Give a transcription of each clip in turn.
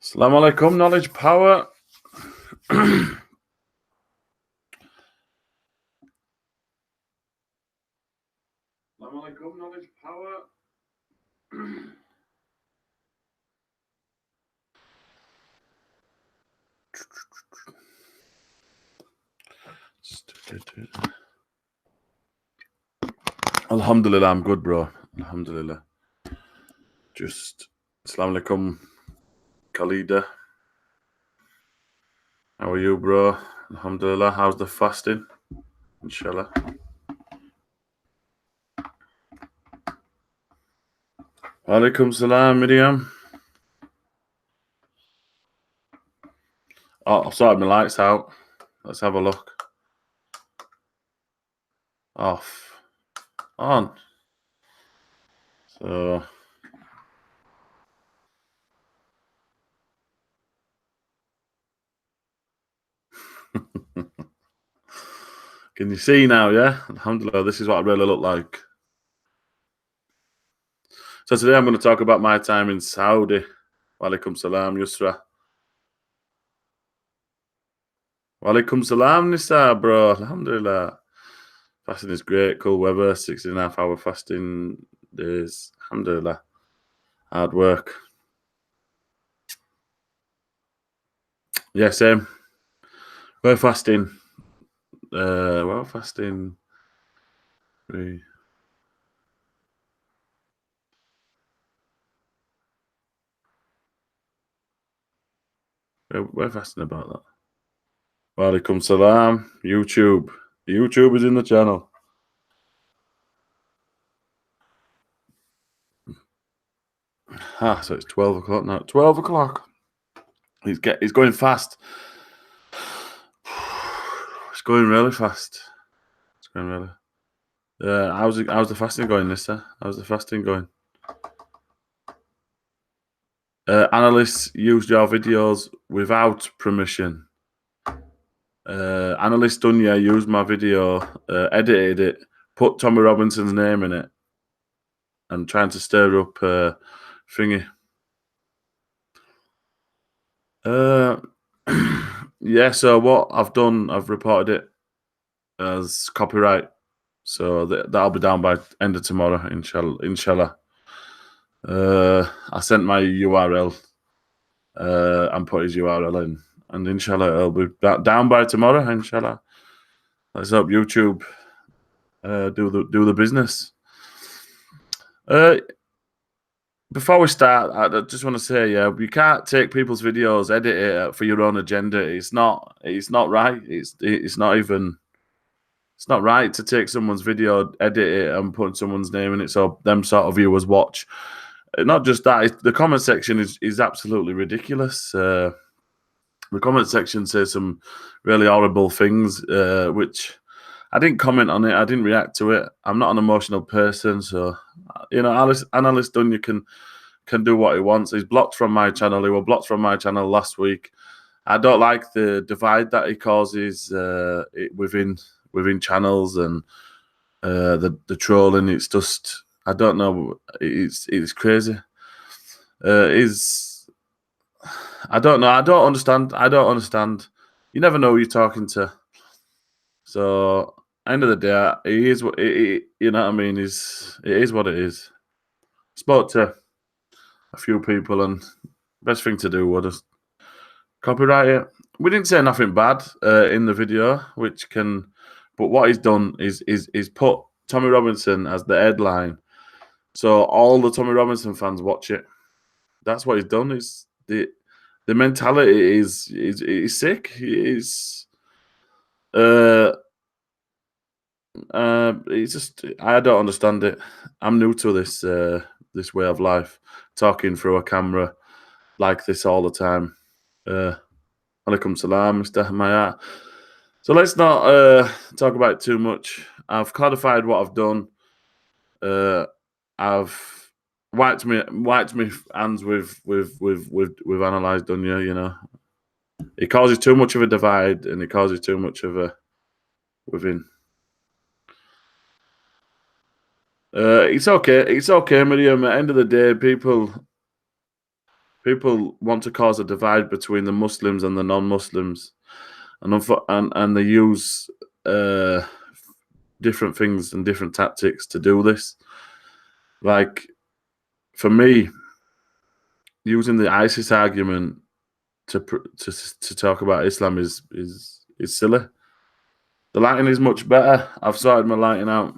Assalamu alaikum, knowledge power. Assalamu alaikum, knowledge power. Alhamdulillah, I'm good, bro. Alhamdulillah. Just Assalamu alaikum, Khalida. How are you, bro? Alhamdulillah. How's the fasting? Inshallah. Alaikum salam, Miriam. Oh, I've sorted my lights out. Let's have a look. Off. On. So. Can you see now, yeah? Alhamdulillah, this is what I really look like. So today I'm going to talk about my time in Saudi. Walaikum salam, Yusra. Walaikum salam, Nisa, bro. Alhamdulillah. Fasting is great, cool weather, 16.5-hour fasting days. Alhamdulillah. Hard work. Yeah, same. We're fasting. We're fasting. We're fasting about that. Walaikum salam. YouTube. YouTube is in the channel. So it's 12 o'clock now. 12 o'clock. He's going fast. It's going really fast. It's going really. How's the fasting going, Nissa? How's the fasting going? Analysts used your videos without permission. Analyst Dunya used my video, edited it, put Tommy Robinson's name in it, and trying to stir up thingy. Yeah, so what I've done, I've reported it as copyright. So that'll be down by end of tomorrow, inshallah. I sent my URL and put his URL in, and inshallah it'll be down by tomorrow, inshallah. Let's hope YouTube do the business. Before we start, I just want to say, yeah, you can't take people's videos, edit it for your own agenda. It's not right. It's not right to take someone's video, edit it, and put someone's name in it so them sort of viewers watch. Not just that, the comment section is absolutely ridiculous. The comment section says some really horrible things, which I didn't comment on it. I didn't react to it. I'm not an emotional person, so Analyst Dunya can do what he wants. He's blocked from my channel. He was blocked from my channel last week. I don't like the divide that he causes within channels and the trolling. It's just, I don't know. It's crazy. I don't know. I don't understand. You never know who you're talking to. So end of the day, it is what you know what I mean. It is what it is. Spoke to a few people, and best thing to do was just copyright it. We didn't say nothing bad in the video, but what he's done is put Tommy Robinson as the headline, so all the Tommy Robinson fans watch it. That's what he's done. Is the mentality is sick. It's just, I don't understand it. I'm new to this way of life, talking through a camera like this all the time. Alaikum salam, Mr. Maya. So let's not talk about it too much. I've clarified what I've done. I've wiped me hands with analysed Dunya. You know, it causes too much of a divide, and it causes too much of a within. It's okay, Miriam. At the end of the day, people people want to cause a divide between the Muslims and the non-Muslims, and they use uh, different things and different tactics to do this. Like for me, using the ISIS argument to talk about Islam is silly. The lighting is much better. I've sorted my lighting out.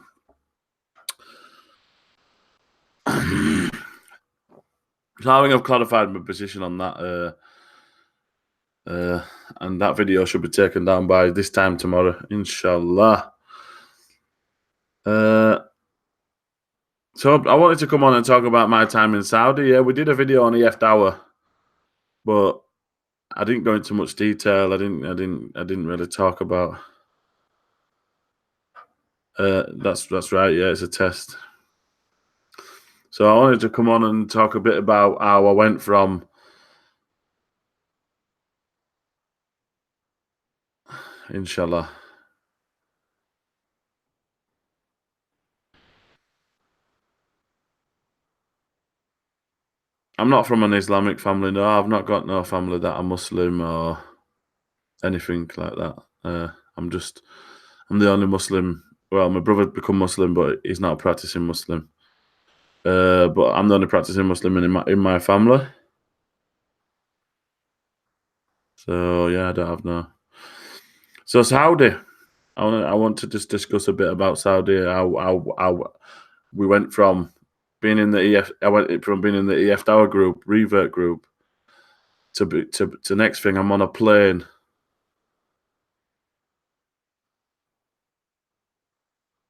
So I think I've clarified my position on that. And that video should be taken down by this time tomorrow, inshallah. So I wanted to come on and talk about my time in Saudi. Yeah, we did a video on EF Dawa, but I didn't go into much detail. I didn't really talk about. That's right. Yeah, it's a test. So I wanted to come on and talk a bit about how I went from inshallah. I'm not from an Islamic family. No, I've not got no family that are Muslim or anything like that. I'm the only Muslim. Well, my brother become Muslim, but he's not a practicing Muslim. But I'm the only practicing Muslim in my family. So yeah, I don't have no. So Saudi, I want to just discuss a bit about Saudi. How we went from being in the EF. I went from being in the EF Dawa group, revert group, to next thing. I'm on a plane.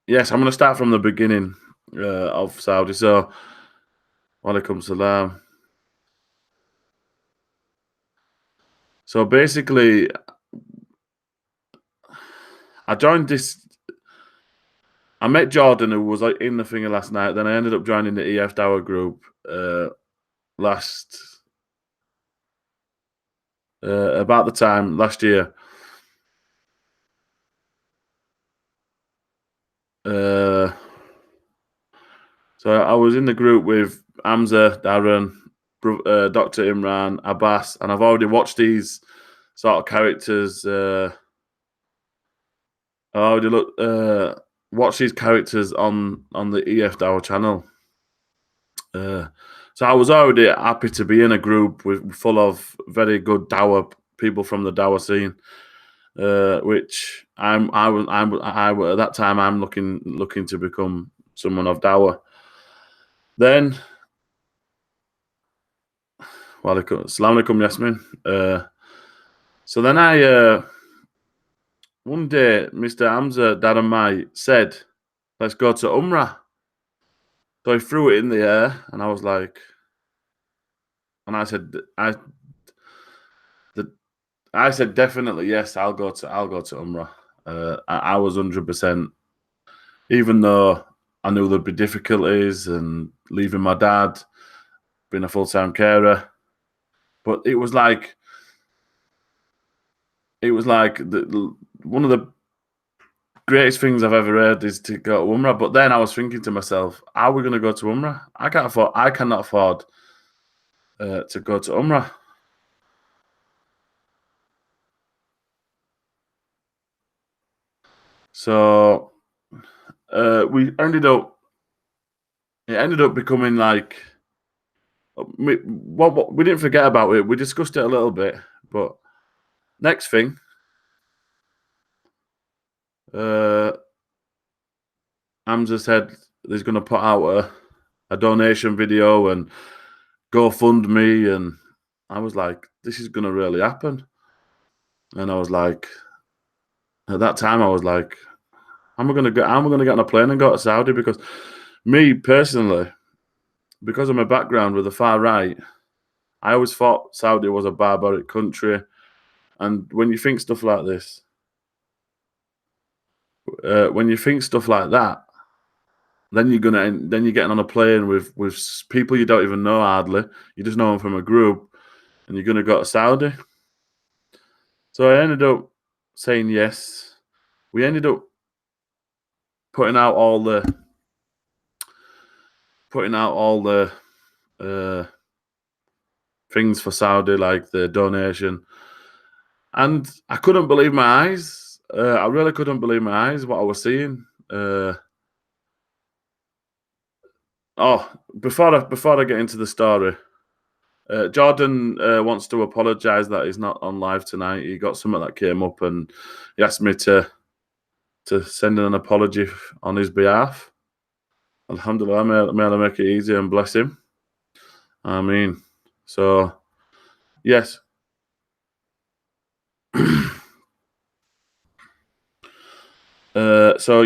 Yes, I'm going to start from the beginning of Saudi. So, walaikum salam. So basically, I joined this. I met Jordan, who was like in the thing last night. Then I ended up joining the EF Dawa group last about the time last year. So I was in the group with Hamza, Darren, Dr. Imran, Abbas, and I've already watched these sort of characters. I already watched these characters on the EF Dawa channel. So I was already happy to be in a group full of very good Dawa people from the Dawa scene, which I at that time I'm looking to become someone of Dawa. Then, Assalamu alaikum, Yasmin. So then one day, Mr. Hamza Daramai said, "Let's go to Umrah." So he threw it in the air, and I was like, and I said, I said definitely yes. I'll go to Umrah. I was 100%, even though I knew there'd be difficulties and leaving my dad, being a full-time carer. But it was like one of the greatest things I've ever heard is to go to Umrah. But then I was thinking to myself, how are we going to go to Umrah? I cannot afford to go to Umrah. So it ended up becoming like we didn't forget about it. We discussed it a little bit, but next thing, Hamza said he's going to put out a donation video and GoFundMe, and I was like, this is going to really happen. And I was like, at that time, I was like, how am I going to get on a plane and go to Saudi? Because me personally, because of my background with the far right, I always thought Saudi was a barbaric country. And when you think stuff like this, when you think stuff like that, then you're getting on a plane with people you don't even know hardly. You just know them from a group, and you're gonna go to Saudi. So I ended up saying yes. We ended up putting out all the things for Saudi, like the donation, and I couldn't believe my eyes. I really couldn't believe my eyes what I was seeing. Oh, before I get into the story, Jordan wants to apologise that he's not on live tonight. He got something that came up, and he asked me to send in an apology on his behalf. Alhamdulillah, may Allah make it easy and bless him. I mean, so yes. So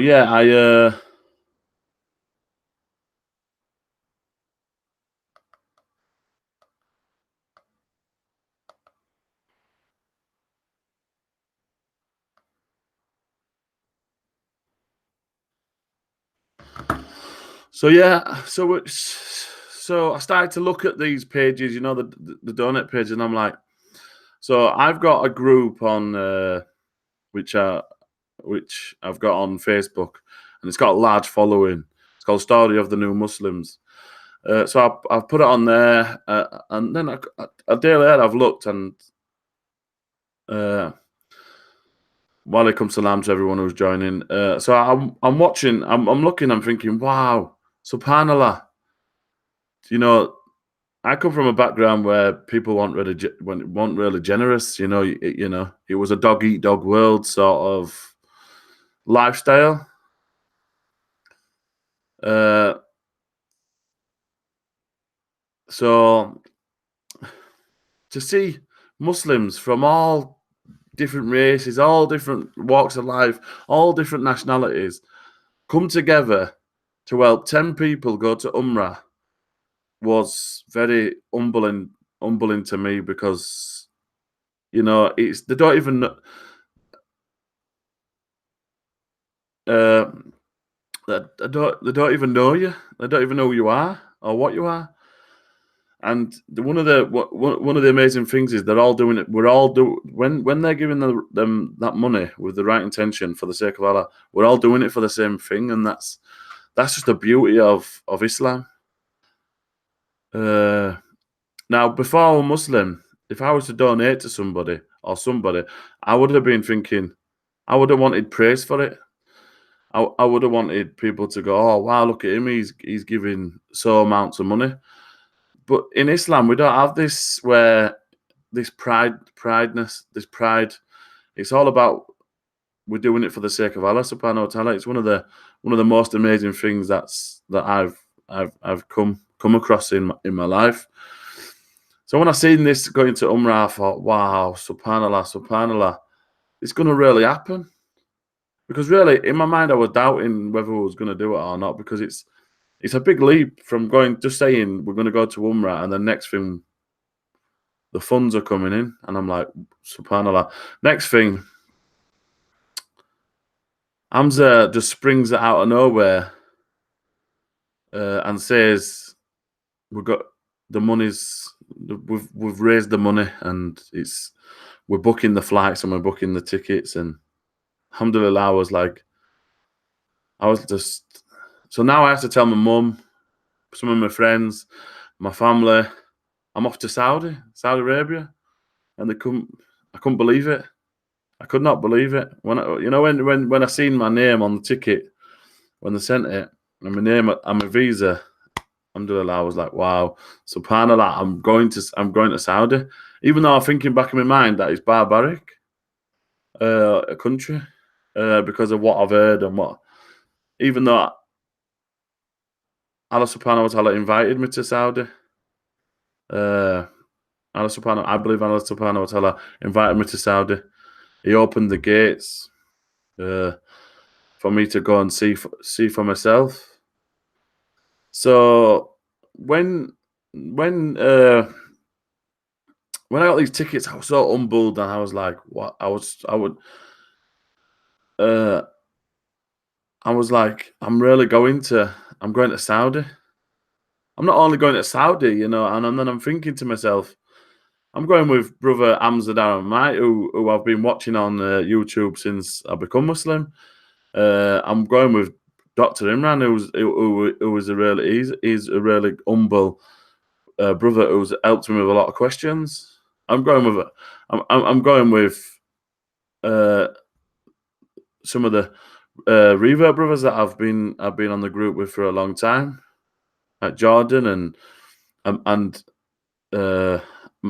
yeah, so I started to look at these pages, the donate page, and I'm like, so I've got a group on which I've got on Facebook, and it's got a large following. It's called Story of the New Muslims. So I've put it on there, and then a day later I've looked, and Walaikum salam to everyone who's joining. So I'm watching, I'm looking, I'm thinking, wow, subhanallah. I come from a background where people weren't really generous. It was a dog eat dog world sort of lifestyle. So to see Muslims from all different races, all different walks of life, all different nationalities come together to help 10 people go to Umrah was very humbling to me, because they don't even they don't even know you. They don't even know who you are or what you are. And one of the amazing things is they're all doing it. When they're giving them that money with the right intention for the sake of Allah, we're all doing it for the same thing, and that's just the beauty of Islam. Now, before I was Muslim, if I was to donate to somebody, I would have been thinking, I would have wanted praise for it. I would have wanted people to go, oh wow, look at him, he's giving so amounts of money. But in Islam, we don't have this this pride. It's all about, we're doing it for the sake of Allah subhanahu wa ta'ala. It's one of the most amazing things that I've come across in my life. So when I seen this going to Umrah, I thought, wow, subhanallah, it's going to really happen. Because really, in my mind, I was doubting whether we was going to do it or not, because it's a big leap from just saying we're going to go to Umrah, and the next thing, the funds are coming in, and I'm like, subhanallah. Next thing, Hamza just springs it out of nowhere and says, we've got the money's, we've raised the money, and we're booking the flights and we're booking the tickets, and alhamdulillah, I was just, so now I have to tell my mum, some of my friends, my family, I'm off to Saudi Arabia, and I couldn't believe it. I could not believe it. When I seen my name on the ticket, when they sent it, and my name and my visa, alhamdulillah, I was like, wow, subhanallah, I'm going to Saudi. Even though I'm thinking back in my mind that it's barbaric, a country, because of what I've heard and even though Allah subhanahu wa ta'ala invited me to Saudi, I believe Allah subhanahu wa ta'ala invited me to Saudi. He opened the gates for me to go and see for myself. So when I got these tickets, I was so humbled, and I was like, what? I was like, I'm going to Saudi. I'm not only going to Saudi, and then I'm thinking to myself, I'm going with brother Hamza Darren, who I've been watching on YouTube since I become Muslim. I'm going with Dr. Imran, who is a really humble, brother who's helped me with a lot of questions. I'm going with I'm going with uh, some of the revert brothers that I've been on the group with for a long time, like Jordan and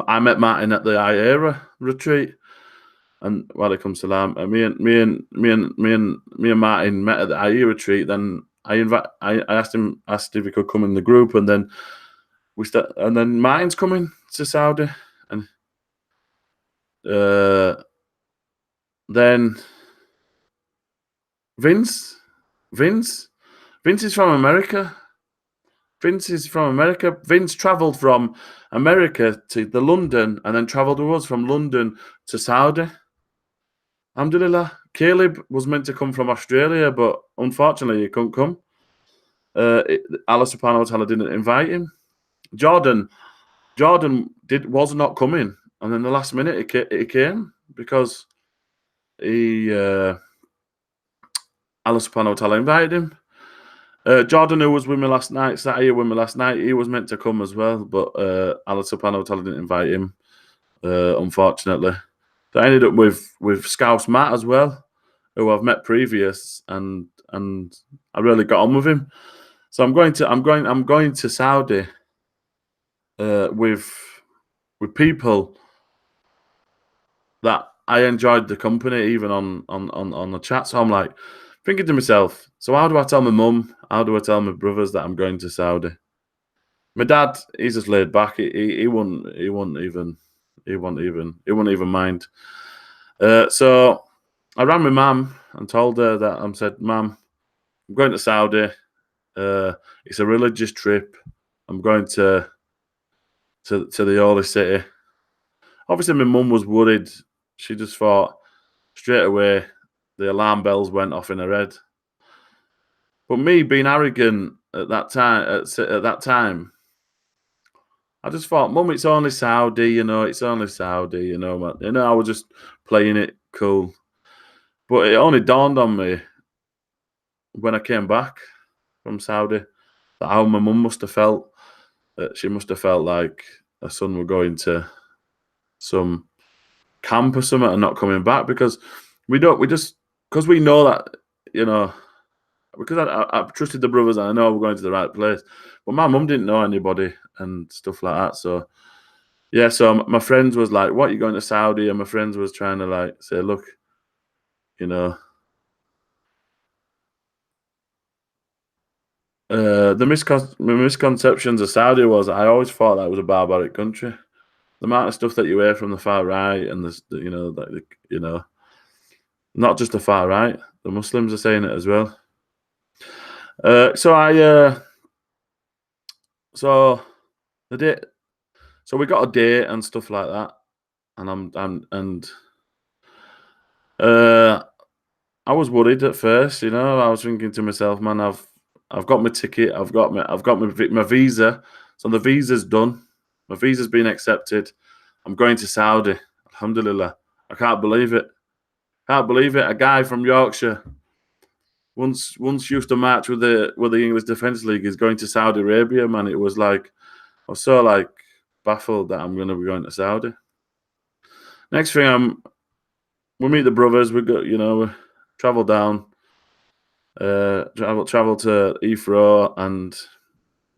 I met Martin at the IERA retreat, and when it comes to Lam, me and Martin met at the IE retreat. Then I asked if he could come in the group, and then and then Martin's coming to Saudi, and then Vince, Vince, Vince is from America. Vince is from America. Vince travelled from America to the London, and then travelled with us from London to Saudi. Alhamdulillah. Caleb was meant to come from Australia, but unfortunately he couldn't come. Allah subhanahu wa ta'ala didn't invite him. Jordan was not coming, and then the last minute he came because Allah subhanahu wa ta'ala invited him. Jordan, who was with me last night, sat here with me last night, he was meant to come as well, but Allah subhanahu wa ta'ala didn't invite him, unfortunately. So I ended up with Scouse Matt as well, who I've met previous, and I really got on with him. So I'm going to Saudi with people that I enjoyed the company, even on the chat. So I'm like thinking to myself, so how do I tell my mum? How do I tell my brothers that I'm going to Saudi? My dad, he's just laid back. He wouldn't even mind. So I rang my mum and told her that I said, Mum, I'm going to Saudi. It's a religious trip. I'm going to the holy city. Obviously, my mum was worried. She just thought straight away the alarm bells went off in her head. But me being arrogant at that time, I just thought, Mum, it's only Saudi, it's only Saudi, I was just playing it cool. But it only dawned on me when I came back from Saudi that how my mum must have felt. She must have felt like her son were going to some camp or something and not coming back, because we know that, because I trusted the brothers and I know we're going to the right place. But my mum didn't know anybody and stuff like that. So yeah, so my friends was like, "What, you going to Saudi?" And my friends was trying to like say, "Look, the misconceptions of Saudi was I always thought that was a barbaric country. The amount of stuff that you hear from the far right and not just the far right, the Muslims are saying it as well. So the date, so we got a date and stuff like that, and I was worried at first. I was thinking to myself, man, I've got my ticket, I've got my visa, so the visa's done, my visa's been accepted. I'm going to Saudi. Alhamdulillah. I can't believe it. A guy from Yorkshire once used to march with the English Defence League is going to Saudi Arabia, man. It was like I was so like baffled that I'm going to be going to Saudi. Next thing, we meet the brothers. We go, we travel down, travel to Heathrow, and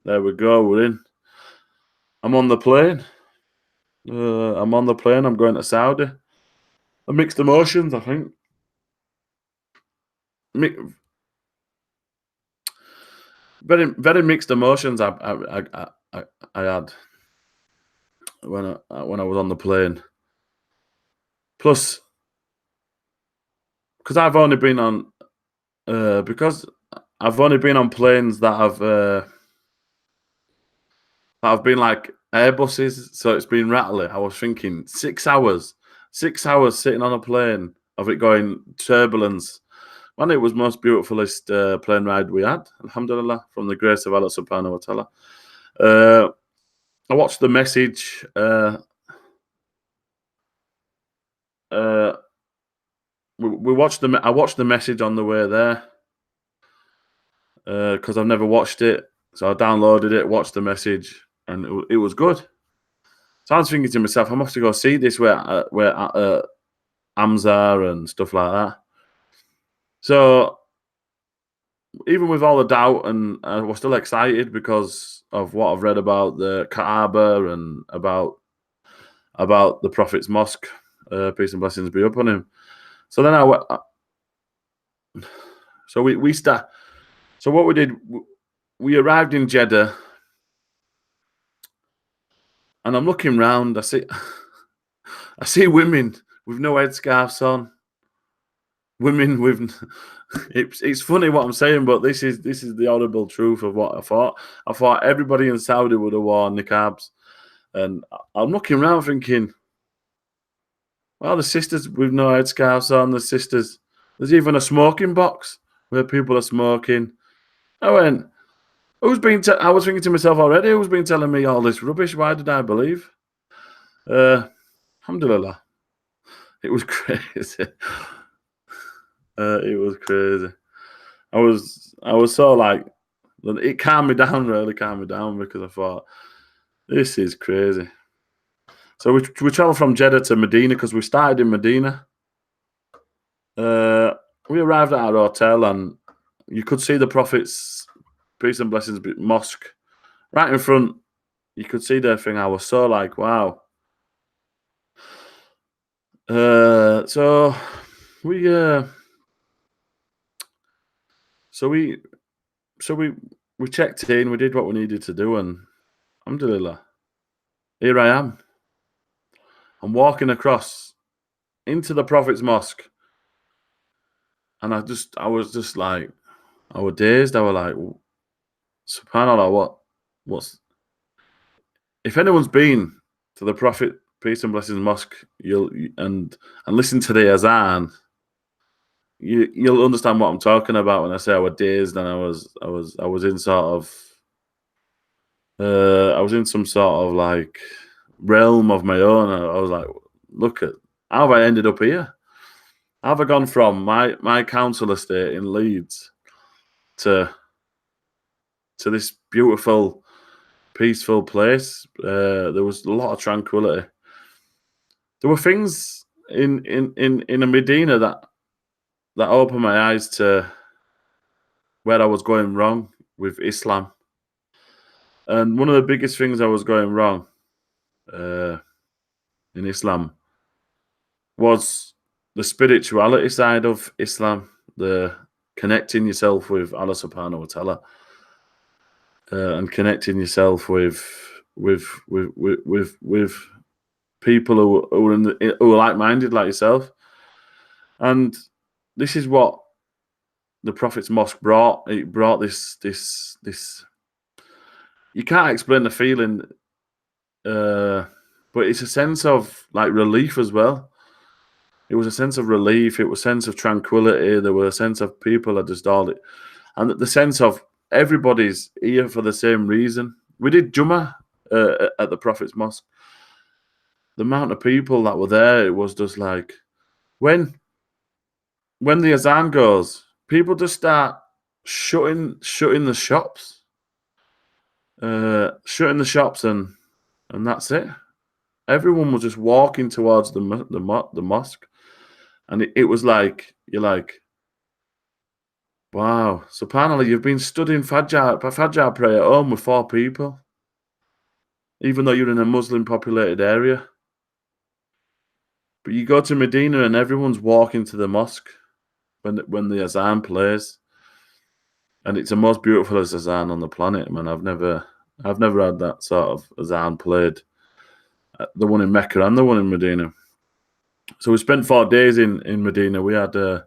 there we go. We're in. I'm on the plane. I'm going to Saudi. Mixed emotions, I think. Very, very mixed emotions. I had when I was on the plane. Plus, because I've only been on planes that have been like Airbuses, so it's been rattling. I was thinking 6 hours sitting on a plane of it going turbulence. Man, it was most beautifulest plane ride we had, alhamdulillah, from the grace of Allah subhanahu wa ta'ala. I watched the message. We watched I watched the message on the way there because I've never watched it, so I downloaded it, watched the message, and it was good. So I was thinking to myself, I must go see this where Amza and stuff like that. So even with all the doubt, and I was still excited because of what I've read about the Kaaba and about the Prophet's mosque, peace and blessings be upon him. So then so we start. So what we did, we arrived in Jeddah, and I'm looking round. I see women with no headscarves on. Women with it's funny what I'm saying, but this is the audible truth of what I thought. I thought everybody in Saudi would have worn niqabs, and I'm looking around thinking, well, the sisters with no headscarves on, the sisters. There's even a smoking box where people are smoking. I went, I was thinking to myself already, who's been telling me all this rubbish? Why did I believe? Alhamdulillah. It was crazy. It was crazy. I was so like, it calmed me down, really calmed me down, because I thought, this is crazy. So we traveled from Jeddah to Medina because we started in Medina. We arrived at our hotel, and you could see the Prophet's peace and blessings mosque right in front. You could see their thing. I was so like, wow. So we checked in. We did what we needed to do, and alhamdulillah, here I am. I'm walking across into the Prophet's mosque, and I was just like, I was dazed. I was like, subhanallah, what's, if anyone's been to the Prophet peace and blessings mosque, and listen to the azan, you'll understand what I'm talking about when I say I was dazed, and I was in sort of I was in some sort of like realm of my own. I was like, look at how have I ended up here? How have I gone from my council estate in Leeds to this beautiful, peaceful place? There was a lot of tranquility. There were things in a Medina that opened my eyes to where I was going wrong with Islam. And one of the biggest things I was going wrong in Islam was the spirituality side of Islam, the connecting yourself with Allah subhanahu wa ta'ala, and connecting yourself with people who are like-minded like yourself. And this is what the Prophet's mosque brought. It brought this. You can't explain the feeling, but it's a sense of like relief as well. It was a sense of relief. It was a sense of tranquility. There was a sense of people are just all it, and the sense of everybody's here for the same reason. We did Jummah at the Prophet's mosque. The amount of people that were there, it was just like when the azan goes, people just start shutting the shops, and that's it. Everyone was just walking towards the mosque, and it was like, you're like, wow, subhanallah, you've been studying Fajr prayer at home with 4 people, even though you're in a Muslim populated area. But you go to Medina and everyone's walking to the mosque when the azan plays, and it's the most beautiful azan on the planet. Man, I've never had that sort of azan played. The one in Mecca and the one in Medina. So we spent 4 days in Medina. We had a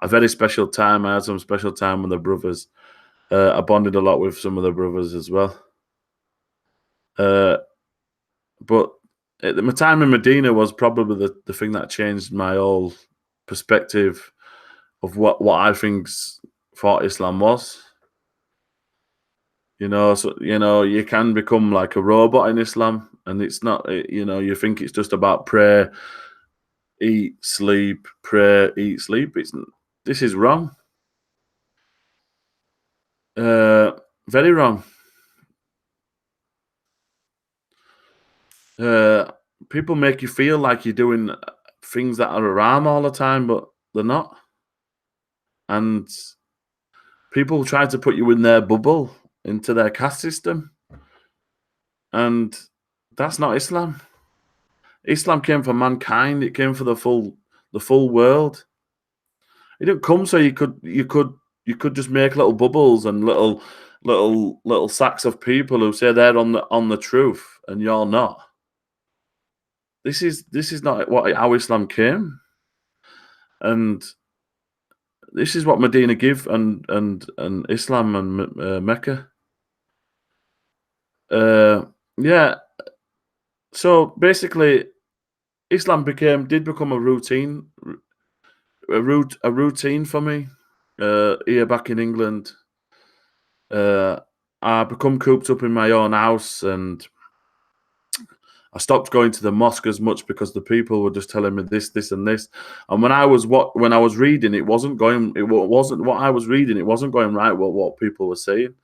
very special time. I had some special time with the brothers. I bonded a lot with some of the brothers as well. But my time in Medina was probably the thing that changed my whole perspective of what I thought Islam was. So you can become like a robot in Islam, and it's not. You think it's just about prayer, eat, sleep, pray, eat, sleep. This is wrong. Very wrong. Uh, People make you feel like you're doing things that are haram all the time, but they're not. And people try to put you in their bubble, into their caste system, and that's not Islam. Islam came for mankind. It came for the full world. It didn't come so you could just make little bubbles and little sacks of people who say they're on the truth and you're not. This is not how Islam came, and this is what Medina give and Islam and Mecca. Uh, yeah. So basically, Islam did become a routine for me. Here back in England, uh, I become cooped up in my own house, and I stopped going to the mosque as much because the people were just telling me this, this, and this. And when I was reading, it wasn't going. Wasn't what I was reading. It wasn't going right. What people were saying.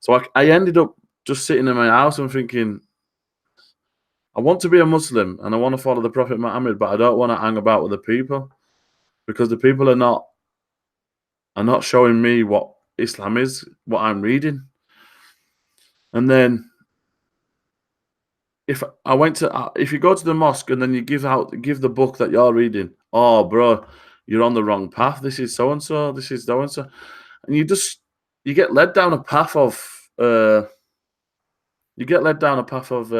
So I ended up just sitting in my house and thinking, I want to be a Muslim and I want to follow the Prophet Muhammad, but I don't want to hang about with the people because the people are not showing me what Islam is, what I'm reading. And then if you go to the mosque and then you give the book that you're reading, oh bro, you're on the wrong path. This is so and so. This is so and so, and you get led down a path of you get led down a path of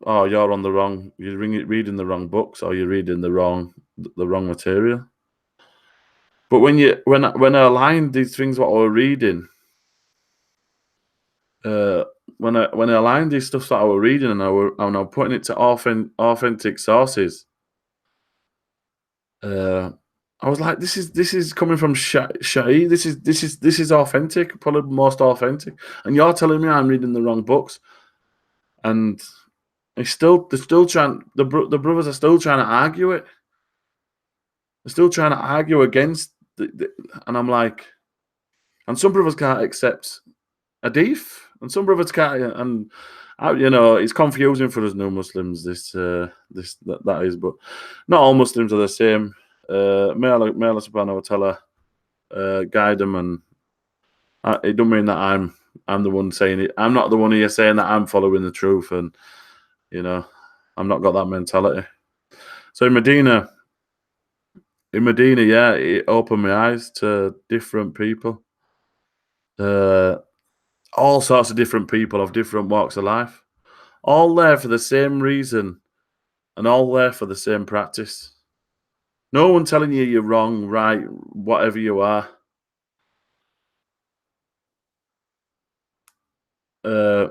oh you're reading the wrong books or you're reading the wrong material. But when I aligned these things what I were reading, uh, when I aligned these stuff that I were reading and I were putting it to authentic sources, I was like, this is coming from Shai. This is authentic, probably the most authentic. And you're telling me I'm reading the wrong books, and they're still trying. The brothers are still trying to argue it. They're still trying to argue against, and I'm like, and some brothers can't accept hadith, and some brothers can't, and it's confusing for us new Muslims. That is, but not all Muslims are the same. May Allah Subhanahu wa Taala guide them, and it don't mean that I'm the one saying it. I'm not the one here saying that I'm following the truth, and I'm not got that mentality. So in Medina, yeah, it opened my eyes to different people. All sorts of different people of different walks of life, all there for the same reason and all there for the same practice. No one telling you you're wrong, right, whatever you are. Uh,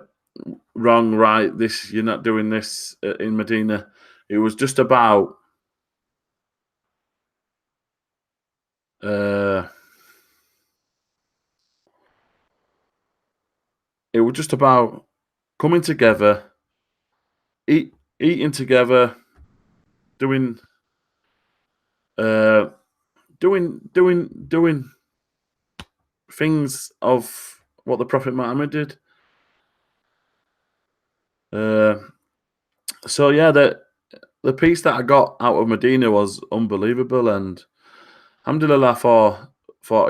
Wrong, right, this, you're not doing this in Medina. It was just about uh, coming together, eating together, doing uh, doing things of what the Prophet Muhammad did. So yeah, the piece that I got out of Medina was unbelievable, and alhamdulillah for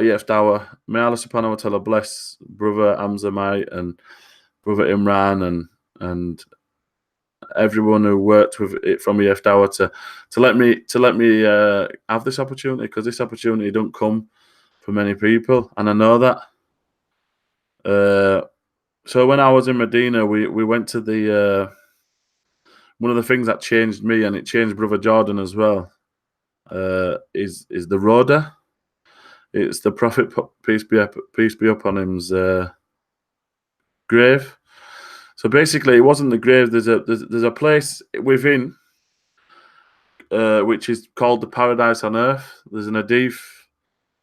EF Dawa. May Allah Subhanahu wa Taala bless brother Amzamite and brother Imran and everyone who worked with it from EF Dawa to let me have this opportunity, because this opportunity don't come for many people, and I know that. So when I was in Medina, we went to the one of the things that changed me, and it changed brother Jordan as well, is the Rawdah. It's the Prophet peace be upon him's grave. So basically, it wasn't the grave. There's a place within, which is called the Paradise on Earth. There's an hadith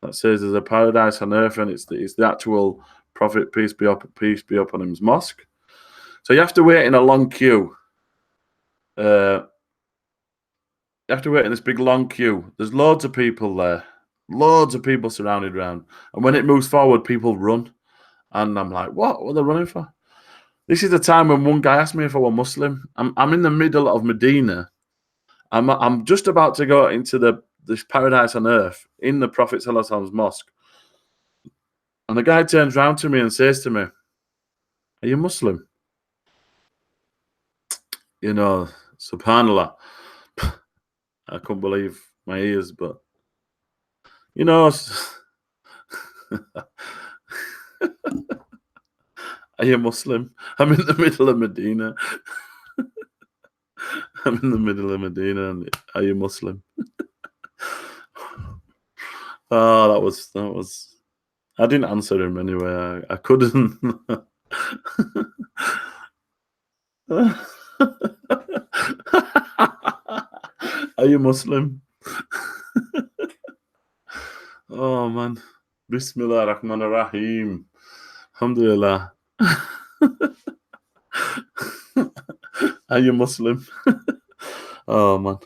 that says there's a paradise on earth, and it's the actual Prophet peace be upon him's mosque. So you have to wait in a long queue. You have to wait in this big long queue. There's loads of people there, loads of people surrounded around, and when it moves forward, people run. And I'm like, what? What are they running for? This is the time when one guy asked me if I were Muslim. I'm in the middle of Medina. I'm just about to go into this paradise on earth in the Prophet Sallallahu Alaihi Wasallam's mosque. And the guy turns round to me and says to me, "Are you Muslim?" You know, subhanallah. I couldn't believe my ears, but you know, are you Muslim? I'm in the middle of Medina. I'm in the middle of Medina, and are you Muslim? Oh, that was. I didn't answer him anyway. I couldn't. Are you Muslim? Oh man. Bismillah ar-Rahman ar-Rahim. Alhamdulillah. Are you Muslim? Oh man.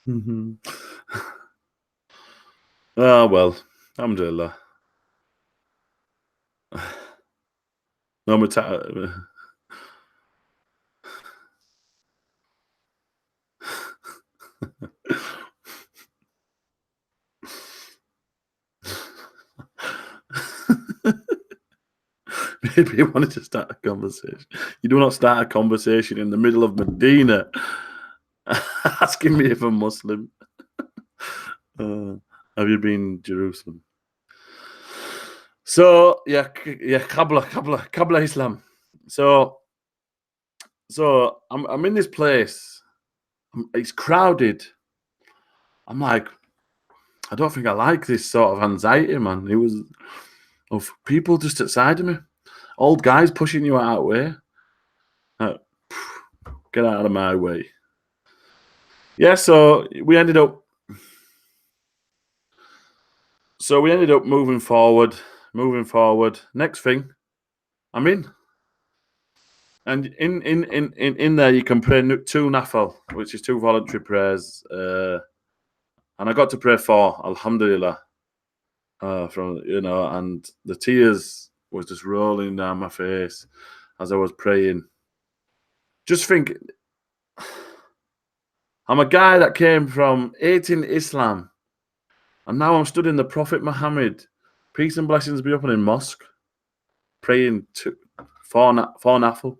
Mhm. Oh well. Alhamdulillah. No matter. Maybe he wanted to start a conversation. You do not start a conversation in the middle of Medina asking me if I'm Muslim. Uh, have you been Jerusalem? So yeah, yeah, Kabbalah Islam. So I'm in this place. It's crowded. I'm like, I don't think I like this sort of anxiety, man. It was of people just outside of me, old guys pushing you out of the way. Like, get out of my way. Yeah, so we ended up moving forward. Next thing, I'm in. And in there you can pray two nafil, which is two voluntary prayers. And I got to pray four, alhamdulillah. From and the tears was just rolling down my face as I was praying. Just think, I'm a guy that came from 18 Islam, and now I'm studying the Prophet Muhammad, peace and blessings be upon him, mosque, praying four nafil.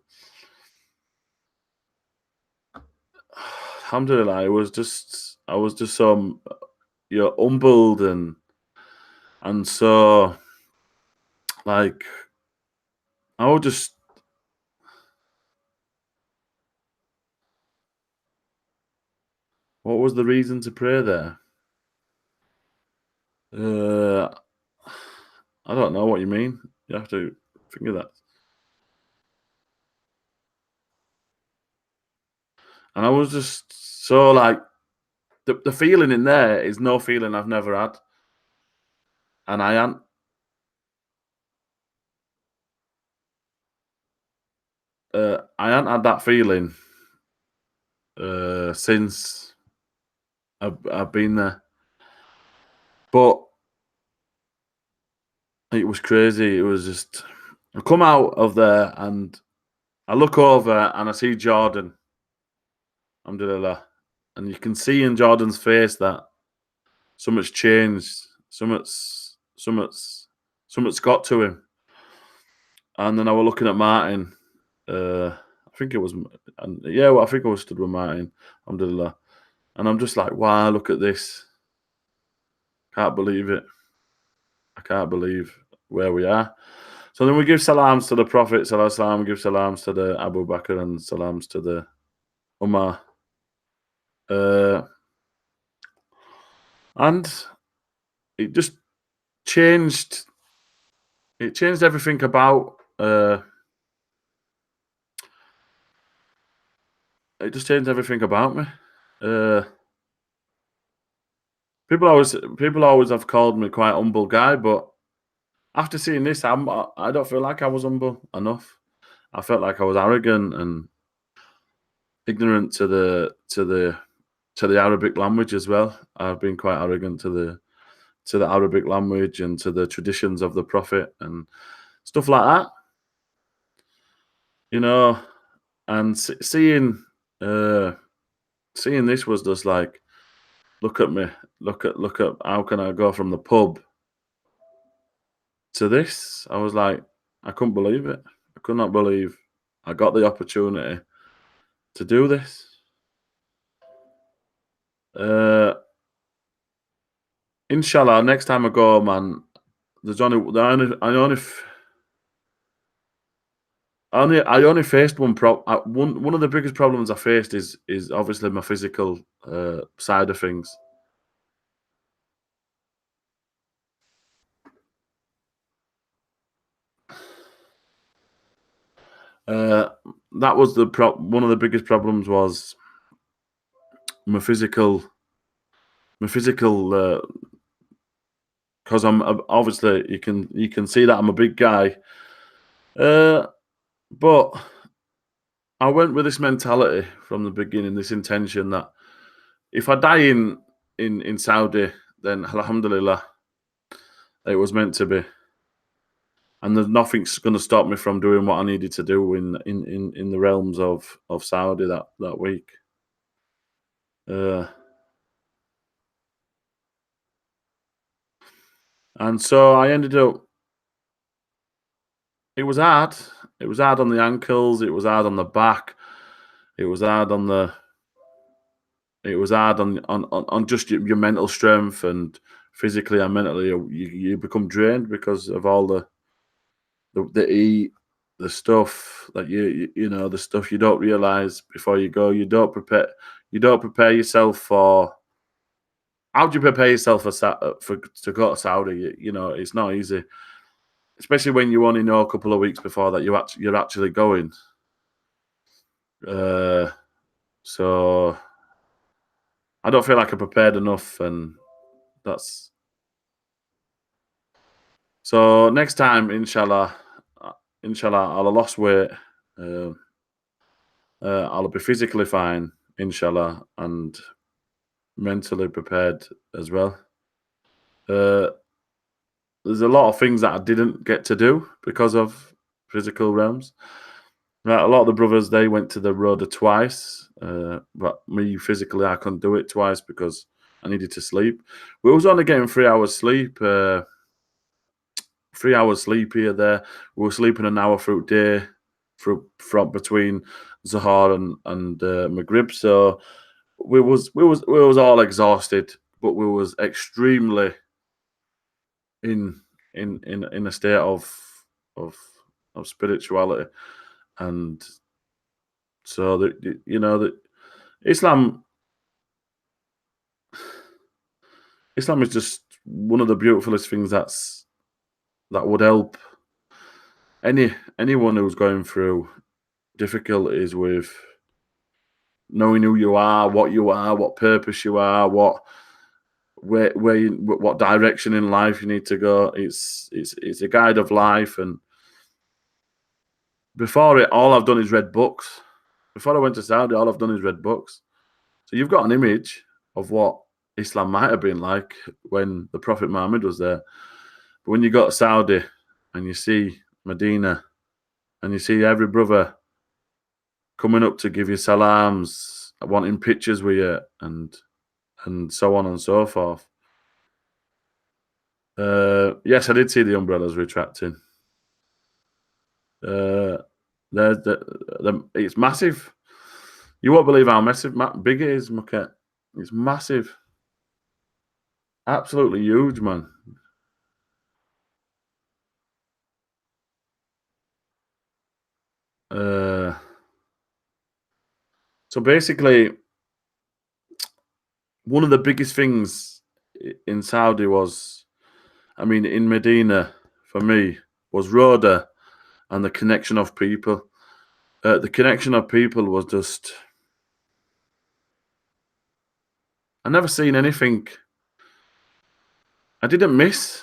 Alhamdulillah, I was just so humbled and so like I would just what was the reason to pray there? I don't know what you mean. You have to think of that. And I was just so like the feeling in there is no feeling I've never had. And I hadn't had that feeling since I've been there. But it was crazy. It was just I come out of there and I look over and I see Jordan, alhamdulillah. And you can see in Jordan's face that so much changed, so much got to him. And then I was looking at Martin. I think it was, and yeah, well, I think I was stood with Martin, alhamdulillah. And I'm just like, wow, look at this. Can't believe it. I can't believe where we are. So then we give salams to the Prophet, sallallahu give salams to the Abu Bakr and salams to the Umar. And it just changed. It changed everything about. It just changed everything about me. People always have called me quite a humble guy, but after seeing this, I don't feel like I was humble enough. I felt like I was arrogant and ignorant to the Arabic language as well. I've been quite arrogant to the Arabic language and to the traditions of the Prophet, and stuff like that, you know. And uh, seeing this was just like, look at me, look at how can I go from the pub to this? I was like, I couldn't believe it. I could not believe I got the opportunity to do this. Uh, Inshallah, next time I go, man, there's only I only faced one of the biggest problems I faced is obviously my physical side of things. Uh, that was one of the biggest problems was my physical my physical because obviously you can see that I'm a big guy, uh, but I went with this mentality from the beginning, this intention that if I die in Saudi, then Alhamdulillah, it was meant to be, and there's nothing's going to stop me from doing what I needed to do in the realms of Saudi that week. Uh, and so I ended up. It was hard. It was hard on the ankles. It was hard on the back. It was hard on the. It was hard on just your mental strength and physically and mentally. You become drained because of all the eat, the stuff that the stuff you don't realize before you go. You don't prepare yourself for. How do you prepare yourself for to go to Saudi? It's not easy, especially when you only know a couple of weeks before that you're actually going. Uh, so I don't feel like I prepared enough, and that's so. Next time, inshallah, I'll have lost weight. Uh, I'll be physically fine, inshallah, and mentally prepared as well. Uh, there's a lot of things that I didn't get to do because of physical realms. Right, a lot of the brothers they went to the Rawdah twice, but me physically I couldn't do it twice because I needed to sleep. We was only getting 3 hours sleep, 3 hours sleep here there. We were sleeping an hour through day, from between Zahar and Maghrib. So we was all exhausted, but we was extremely in in a state of of spirituality, and so that Islam Islam is just one of the beautifulest things that would help anyone who's going through difficulties with knowing who you are, what purpose you are, what direction in life you need to go. It's a guide of life, and before it, all I've done is read books. Before I went to Saudi, all I've done is read books. So you've got an image of what Islam might have been like when the Prophet Muhammad was there. But when you go to Saudi and you see Medina and you see every brother coming up to give you salams, wanting pictures with you, and so on and so forth. Yes, I did see the umbrellas retracting. Uh, it's massive. You won't believe how big it is, Muket. It's massive. Absolutely huge, man. Uh, so basically, one of the biggest things in Saudi was, I mean, in Medina, for me, was Rawdah and the connection of people. The connection of people was just, I never seen anything. I didn't miss.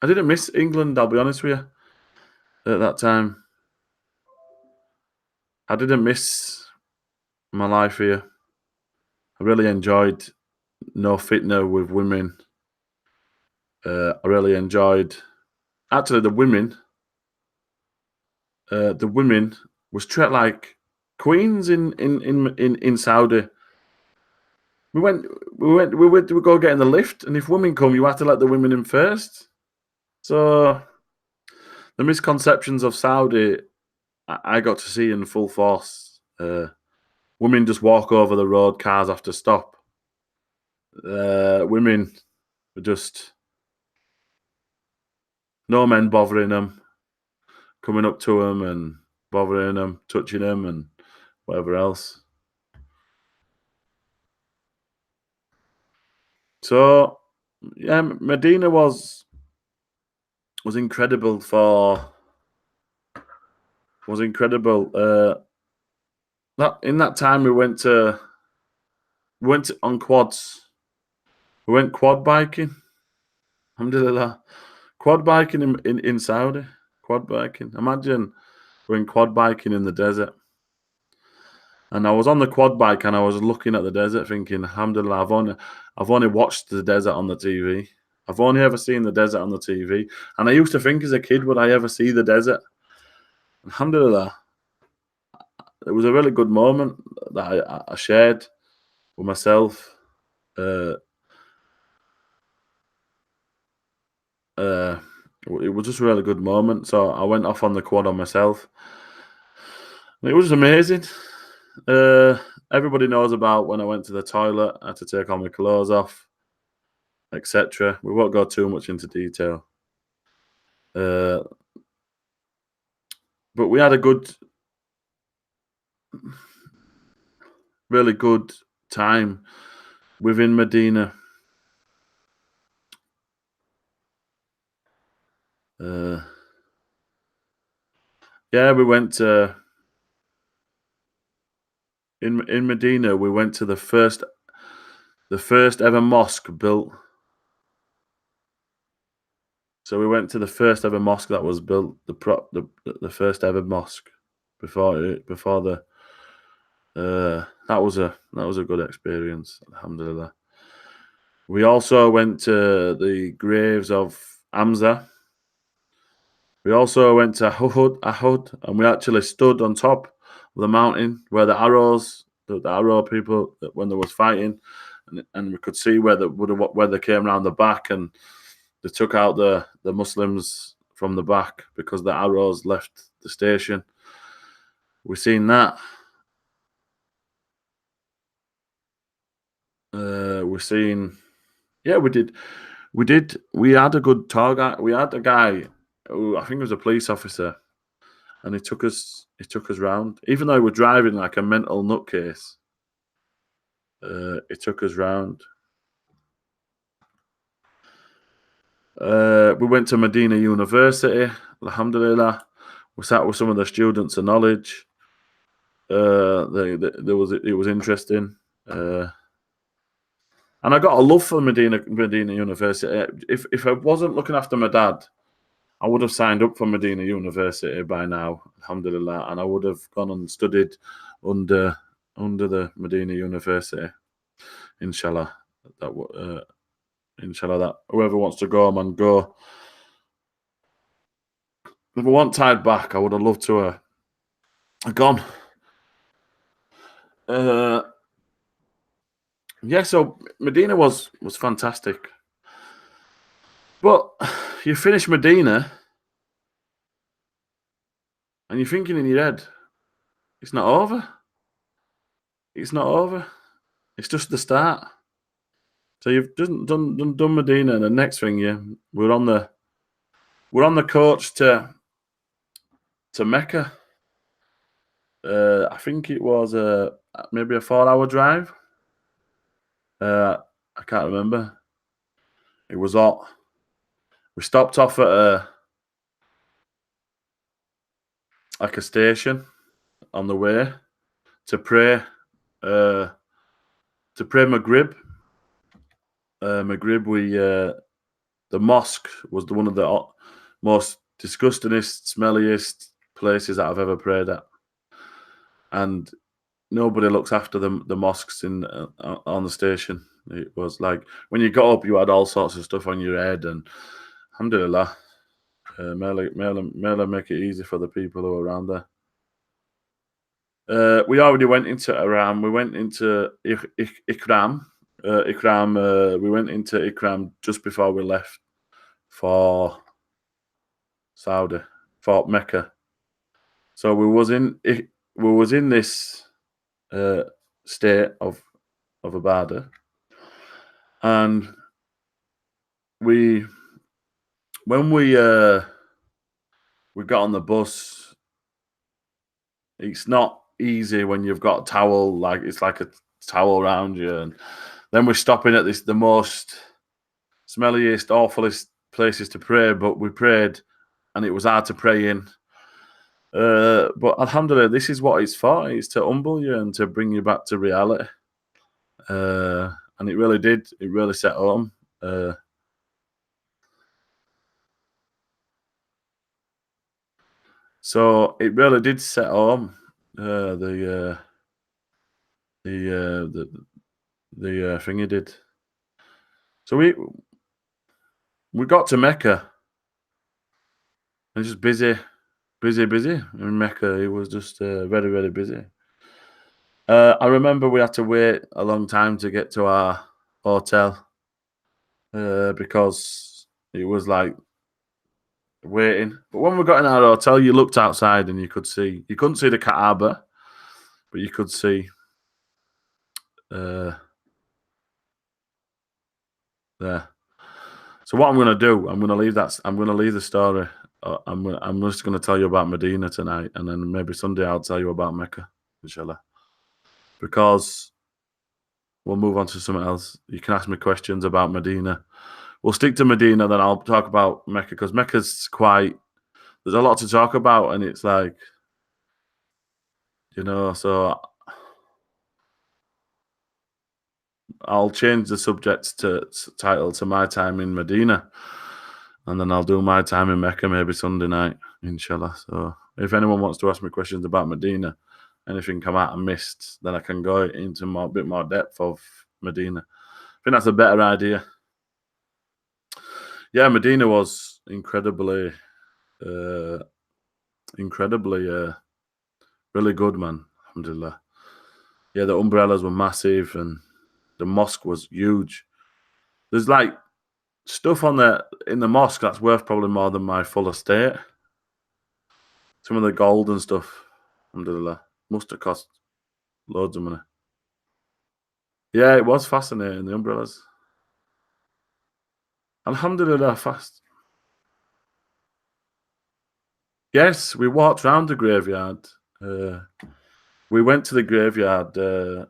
I didn't miss England. I'll be honest with you. At that time, I didn't miss my life here. I really enjoyed no fitna with women. I really enjoyed actually the women was treated like queens in Saudi. We went, we went to go get in the lift, and if women come, you have to let the women in first. So the misconceptions of Saudi, I got to see in full force. Women just walk over the road, cars have to stop. Women were just no men bothering them, coming up to them and bothering them, touching them, and whatever else. So yeah, Medina was incredible was incredible. That in that time we went on quads. We went quad biking. Alhamdulillah. Quad biking in Saudi. Quad biking. Imagine going quad biking in the desert. And I was on the quad bike and I was looking at the desert thinking, Alhamdulillah, I've only watched the desert on the TV. I've only ever seen the desert on the TV. And I used to think as a kid, would I ever see the desert? Alhamdulillah. It was a really good moment that I shared with myself. It was just a really good moment. So I went off on the quad on myself. It was amazing. Everybody knows about when I went to the toilet, I had to take all my clothes off, etc. We won't go too much into detail. But we had a really good time within Medina. Yeah, we went to in Medina. We went to the first ever mosque built. So we went to the first ever mosque that was built. The first ever mosque before the. That was a good experience. Alhamdulillah. We also went to the graves of Hamza. We also went to Ahud, and we actually stood on top of the mountain where the arrow people, when there was fighting, and we could see where they came around the back, and they took out the Muslims from the back because the arrows left the station. We seen that. We had a good tour guide. We had a guy who I think was a police officer, and he took us round. Even though we were driving like a mental nutcase, he took us round. We went to Medina University. Alhamdulillah, we sat with some of the students of knowledge. It was interesting. And I got a love for Medina University. If I wasn't looking after my dad, I would have signed up for Medina University by now, alhamdulillah, and I would have gone and studied under the Medina University, inshallah. Inshallah, that whoever wants to go, man, go. If I weren't tied back, I would have loved to have gone. Yeah, so Medina was fantastic. But you finish Medina and you're thinking in your head, it's not over. It's not over. It's just the start. So you've done Medina, and the next thing we're on the coach to Mecca. I think it was maybe a 4-hour drive. I can't remember. It was hot. We stopped off at a station on the way to pray Maghrib. Maghrib, the mosque was one of the most disgustingest, smelliest places that I've ever prayed at, and nobody looks after the mosques on the station. It was like when you got up, you had all sorts of stuff on your head, and alhamdulillah, May Allah make it easy for the people who are around there. We already went into Iran. We went into Ikram. We went into Ikram just before we left for Saudi, for Mecca. So we was in this uh, state of Abada, and we when we got on the bus, it's not easy when you've got a towel, like it's like a towel around you, and then we're stopping at the most smelliest, awfulest places to pray, but we prayed, and it was hard to pray in. But alhamdulillah, this is what it's for. It's to humble you and to bring you back to reality. And it really did. It really set home. So it really did set home. The thing he did. So we got to Mecca and just busy in Mecca. It was just very, very busy. I remember we had to wait a long time to get to our hotel because it was like waiting. But when we got in our hotel, you looked outside and you couldn't see the Kaaba, but you could see there. So what I'm going to do, I'm going to leave the story. I'm just going to tell you about Medina tonight, and then maybe Sunday I'll tell you about Mecca, inshallah. Because we'll move on to something else. You can ask me questions about Medina. We'll stick to Medina, then I'll talk about Mecca, because Mecca's there's a lot to talk about, and it's like, so I'll change the subject title to My Time in Medina, and then I'll do My Time in Mecca maybe Sunday night, inshallah. So if anyone wants to ask me questions about Medina, anything come out I missed, then I can go into a bit more depth of Medina. I think that's a better idea. Yeah, Medina was incredibly really good, man. Alhamdulillah. Yeah, the umbrellas were massive and the mosque was huge. There's like stuff in the mosque that's worth probably more than my full estate. Some of the gold and stuff, alhamdulillah, must have cost loads of money. Yeah, it was fascinating, the umbrellas. Alhamdulillah, fast. Yes, we walked round the graveyard. We went to the graveyard. I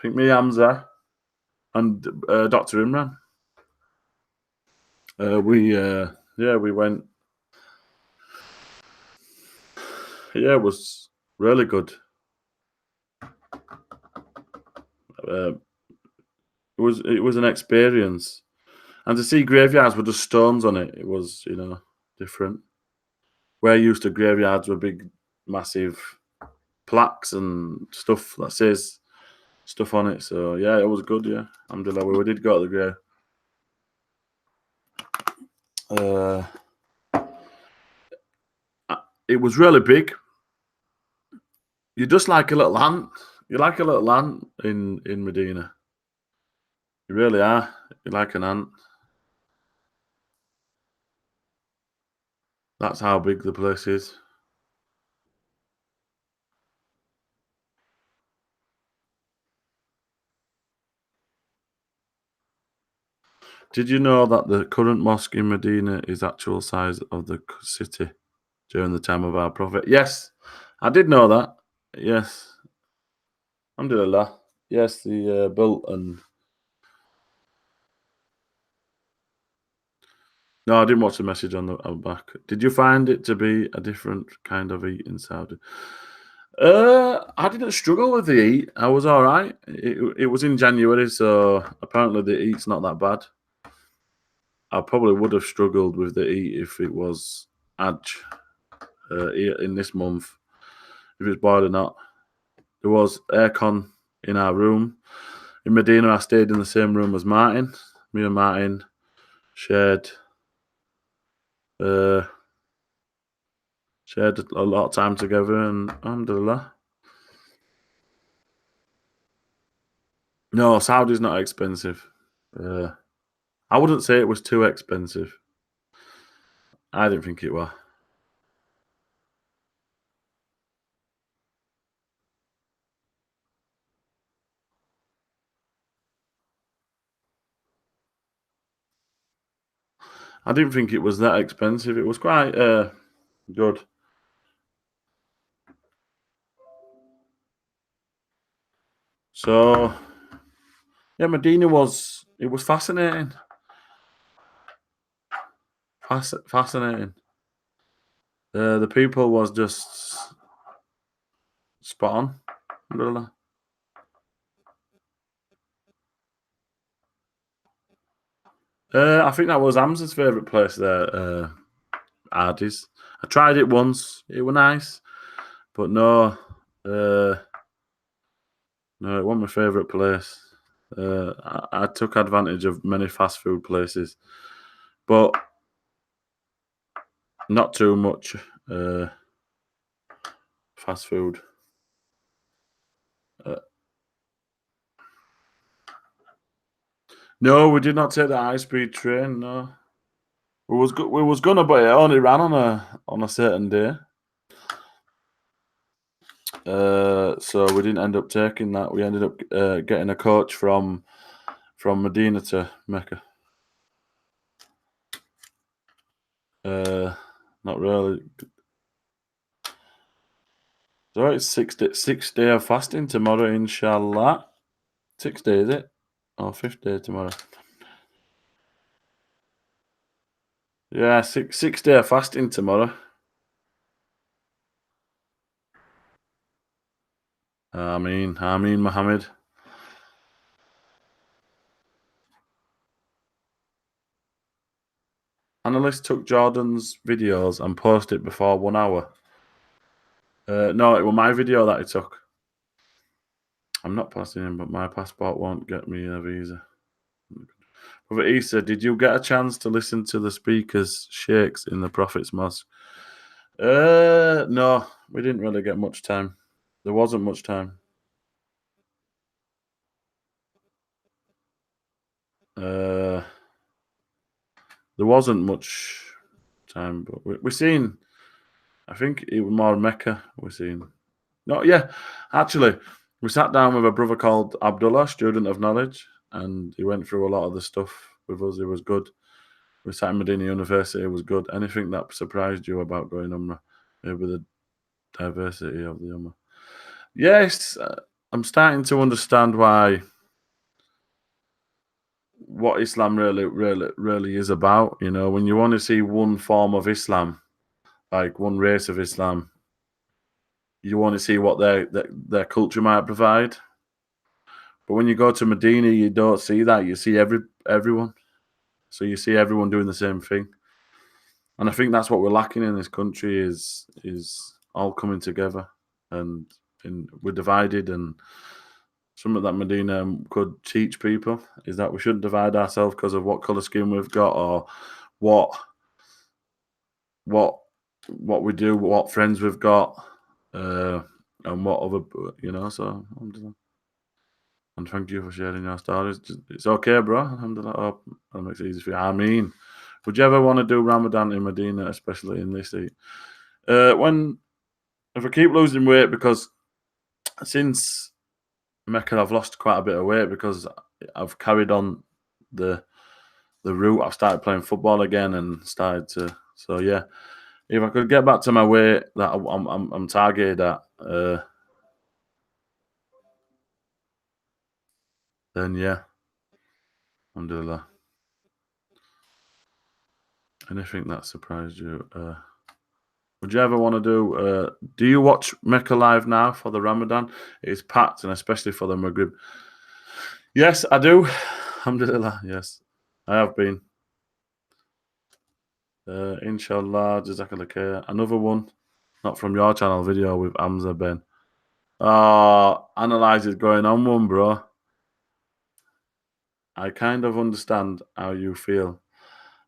think me, Hamza, and Dr. Imran. We went. Yeah, it was really good. It was an experience, and to see graveyards with just stones on it, it was different. We're used to graveyards with big, massive plaques and stuff that says stuff on it. So yeah, it was good. Yeah, alhamdulillah, we did go to the grave. It was really big. You're just like a little ant. You're like a little ant in Medina. You really are. You're like an ant. That's how big the place is. Did you know that the current mosque in Medina is actual size of the city during the time of our Prophet? Yes, I did know that. Yes, alhamdulillah. Yes, the built and. No, I didn't watch the message on the back. Did you find it to be a different kind of eat in Saudi? I didn't struggle with the heat. I was all right. It was in January, so apparently the heat's not that bad. I probably would have struggled with the heat if it was Hajj in this month, if it's boiling hot. There was aircon in our room. In Medina, I stayed in the same room as Martin. Me and Martin shared Shared a lot of time together, and alhamdulillah. No, Saudi's not expensive. Uh, I wouldn't say it was too expensive. I didn't think it was. I didn't think it was that expensive. It was quite good. So yeah, Medina was it was fascinating. Fascinating. The people was just spot on. Alhamdulillah. I think that was Hamza's favourite place there, Ardi's. I tried it once. It was nice, but uh, no, it wasn't my favourite place. I took advantage of many fast food places, but not too much uh, fast food. Uh, no, we did not take the high speed train. No, we was gonna, but it only ran on a certain day. So we didn't end up taking that. We ended up getting a coach from Medina to Mecca. Uh, Not really. So it's 6 day of fasting tomorrow, inshallah. 6 days, is it? Or fifth day tomorrow. Yeah, six day of fasting tomorrow. Ameen, Mohammed. Analyst took Jordan's videos and posted it before 1 hour. No, it was my video that he took. I'm not passing him, but my passport won't get me a visa. Brother Isa, did you get a chance to listen to the speakers' sheikhs in the Prophet's Mosque? No, we didn't really get much time. There wasn't much time. Uh, there wasn't much time, but we seen. I think it was more Mecca. We seen. No, yeah, actually, we sat down with a brother called Abdullah, student of knowledge, and he went through a lot of the stuff with us. It was good. We sat in Medina University. It was good. Anything that surprised you about going Umrah? Maybe the diversity of the Ummah. Yes, I'm starting to understand why what Islam really is about. You know, when you want to see one form of Islam, like one race of Islam, you want to see what their culture might provide. But when you go to Medina, you don't see that. You see everyone. So you see everyone doing the same thing, and I think that's what we're lacking in this country is all coming together, and we're divided. And something that Medina could teach people is that we shouldn't divide ourselves because of what color scheme we've got or what what what we do, what friends we've got, uh, and what other So alhamdulillah. And thank you for sharing your stories. It's okay, bro. Alhamdulillah. I hope that makes it easy for you. I mean, would you ever want to do Ramadan in Medina, especially in this heat? When if I keep losing weight, because since Mecca, I've lost quite a bit of weight because I've carried on the route. I've started playing football again and started to. So yeah, if I could get back to my weight that I'm targeted at, then yeah, alhamdulillah. Anything that surprised you? Would you ever want to do? Do you watch Mecca live now for the Ramadan? It's packed, and especially for the Maghrib. Yes, I do. Alhamdulillah. Yes, I have been. Inshallah, Jazakallah khair. Another one, not from your channel video with Amza Ben. Oh, analyze is going on one, bro. I kind of understand how you feel.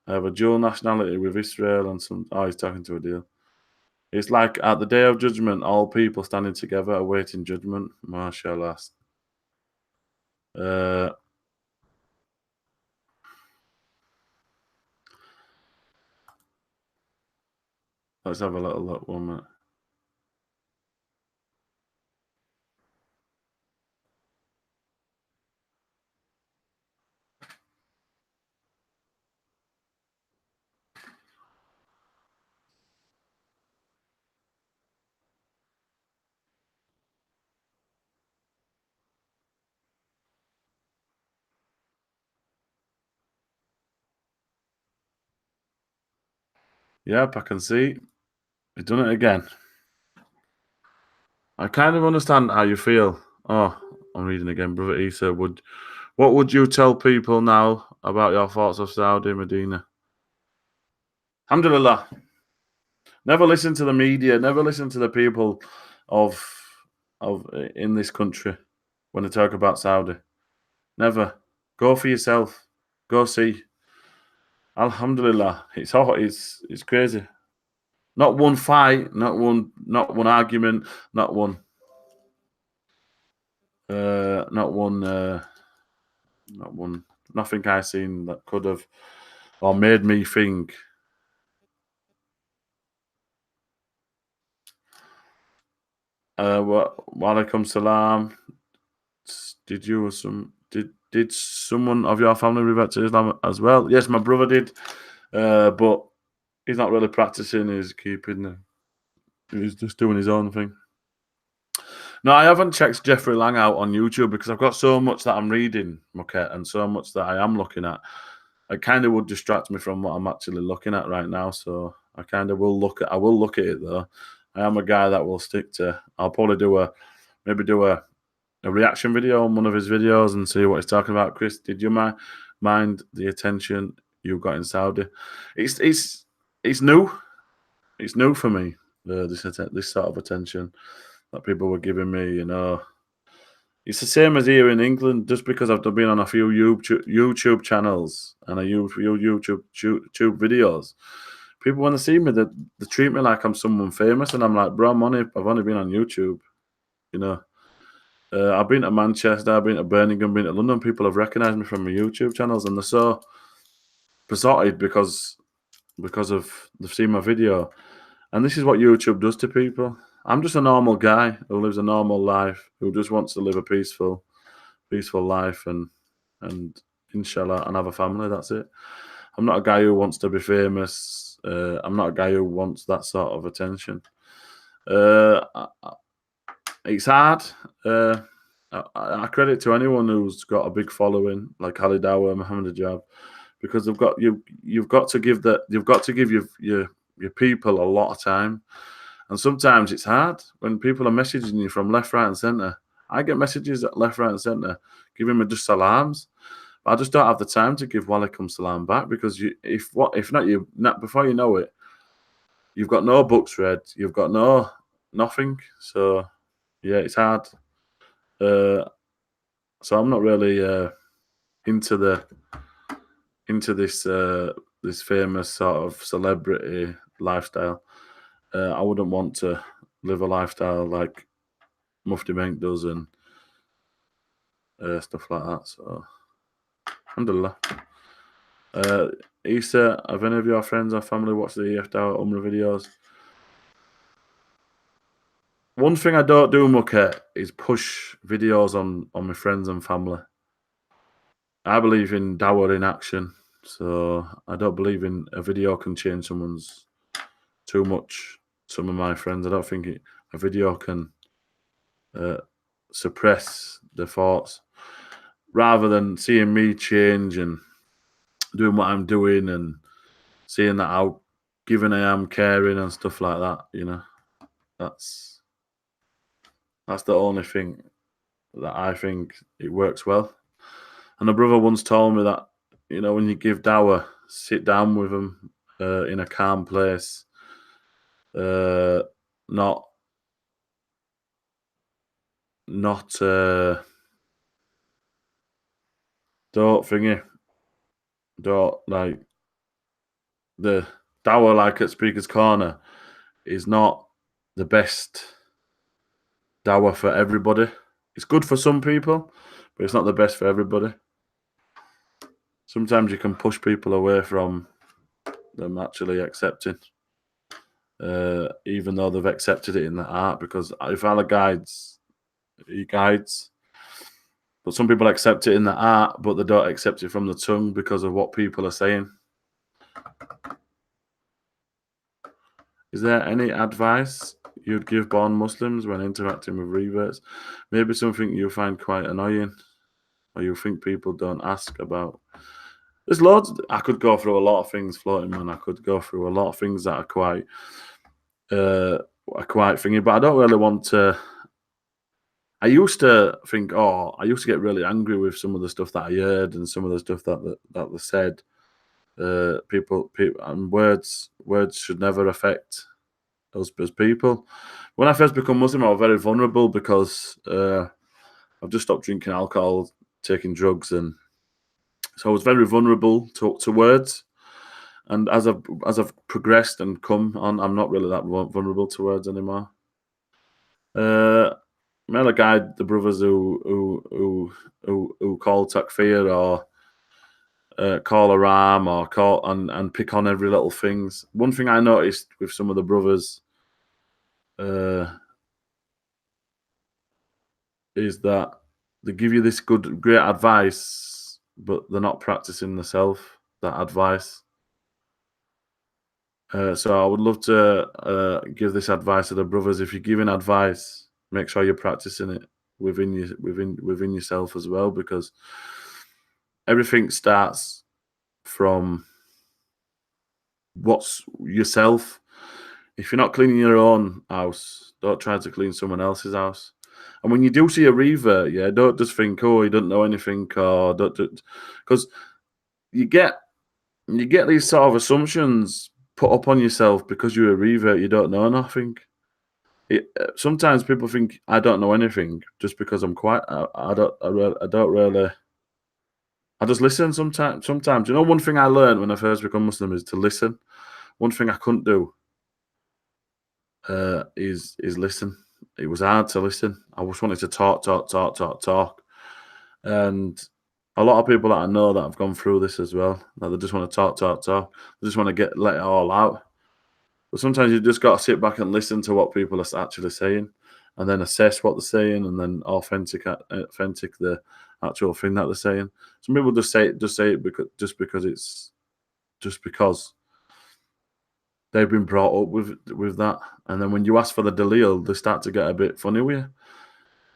I have a dual nationality with Israel and some. Oh, he's talking to a deal. It's like at the day of judgment, all people standing together awaiting judgment. MashaAllah. Uh, let's have a little look 1 minute. Yep, I can see. You've done it again. I kind of understand how you feel. Oh, I'm reading again. Brother Isa, what would you tell people now about your thoughts of Saudi Medina? Alhamdulillah. Never listen to the media. Never listen to the people of in this country when they talk about Saudi. Never. Go for yourself. Go see. Alhamdulillah. It's hot. It's crazy. Not one fight. Not one argument. Not one. Not one. Not one. Nothing I seen that could have or made me think. Walaikum salam. Did you or some did someone of your family revert to Islam as well? Yes, my brother did, but he's not really practicing. He's just doing his own thing. No, I haven't checked Jeffrey Lang out on YouTube because I've got so much that I'm reading, okay, and so much that I am looking at. It kind of would distract me from what I'm actually looking at right now. So I kind of will look at. I will look at it though. I am a guy that will stick to. I'll probably maybe do a reaction video on one of his videos and see what he's talking about. Chris, did you mind the attention you got in Saudi? It's new. It's new for me. This sort of attention that people were giving me. It's the same as here in England. Just because I've been on a few YouTube channels and a few YouTube videos, people when they see me, they treat me like I'm someone famous, and I'm like, bro, I've only been on YouTube. You know. I've been to Manchester, I've been to Birmingham, been to London. People have recognised me from my YouTube channels, and they're so besotted because they've seen my video. And this is what YouTube does to people. I'm just a normal guy who lives a normal life, who just wants to live a peaceful life and inshallah and have a family. That's it. I'm not a guy who wants to be famous. I'm not a guy who wants that sort of attention. It's hard. I credit to anyone who's got a big following, like Ali Dawa, Muhammad Ajab, because you've got to give your people a lot of time, and sometimes it's hard when people are messaging you from left, right, and centre. I get messages at left, right, and centre giving me just salams. But I just don't have the time to give walaikum salam back because before you know it, you've got no books read, you've got nothing. So yeah, it's hard. So I'm not really into this famous sort of celebrity lifestyle. I wouldn't want to live a lifestyle like Mufti Menk does and stuff like that. So, alhamdulillah. Issa, have any of your friends or family watched the EF Dawa Umrah videos? One thing I don't do, Muket, is push videos on my friends and family. I believe in Dawa in action, so I don't believe in a video can change someone's too much. Some of my friends, I don't think a video can suppress the thoughts. Rather than seeing me change and doing what I'm doing and seeing that how giving I am, caring and stuff like that, that's the only thing that I think it works well. And a brother once told me that, when you give Dawa, sit down with them in a calm place, not don't like the Dawa like at Speaker's Corner is not the best Dawa for everybody. It's good for some people, but it's not the best for everybody. Sometimes you can push people away from them actually accepting, even though they've accepted it in the heart. Because if Allah guides, He guides. But some people accept it in the heart, but they don't accept it from the tongue because of what people are saying. Is there any advice you'd give born Muslims when interacting with reverts? Maybe something you find quite annoying, or you think people don't ask about. There's loads. I could go through a lot of things, floating man. I could go through a lot of things that are quite thingy, but I don't really want to. I used to think, I used to get really angry with some of the stuff that I heard and some of the stuff that they said. People, and words should never affect us as people. When I first become Muslim, I was very vulnerable because I've just stopped drinking alcohol, taking drugs, and so I was very vulnerable to words. And as I've progressed and come on, I'm not really that vulnerable to words anymore. May Allah guide the brothers who call takfir or call a ram or call and pick on every little things. One thing I noticed with some of the brothers is that they give you this great advice, but they're not practicing themselves that advice. So I would love to give this advice to the brothers. If you're giving advice, make sure you're practicing it within yourself as well, because everything starts from what's yourself. If you're not cleaning your own house, don't try to clean someone else's house. And when you do see a revert, don't just think, oh, he doesn't know anything, or don't, because you get these sort of assumptions put up on yourself because you're a revert. You don't know nothing. Sometimes people think I don't know anything just because I'm quiet. I don't really. I just listen sometimes. Sometimes, one thing I learned when I first become Muslim is to listen. One thing I couldn't do is listen. It was hard to listen. I just wanted to talk. And a lot of people that I know that have gone through this as well, that they just want to talk. They just want to let it all out. But sometimes you just got to sit back and listen to what people are actually saying, and then assess what they're saying, and then authentic the actual thing that they're saying. Some people just say it because they've been brought up with that, and then when you ask for the dalil, they start to get a bit funny with you,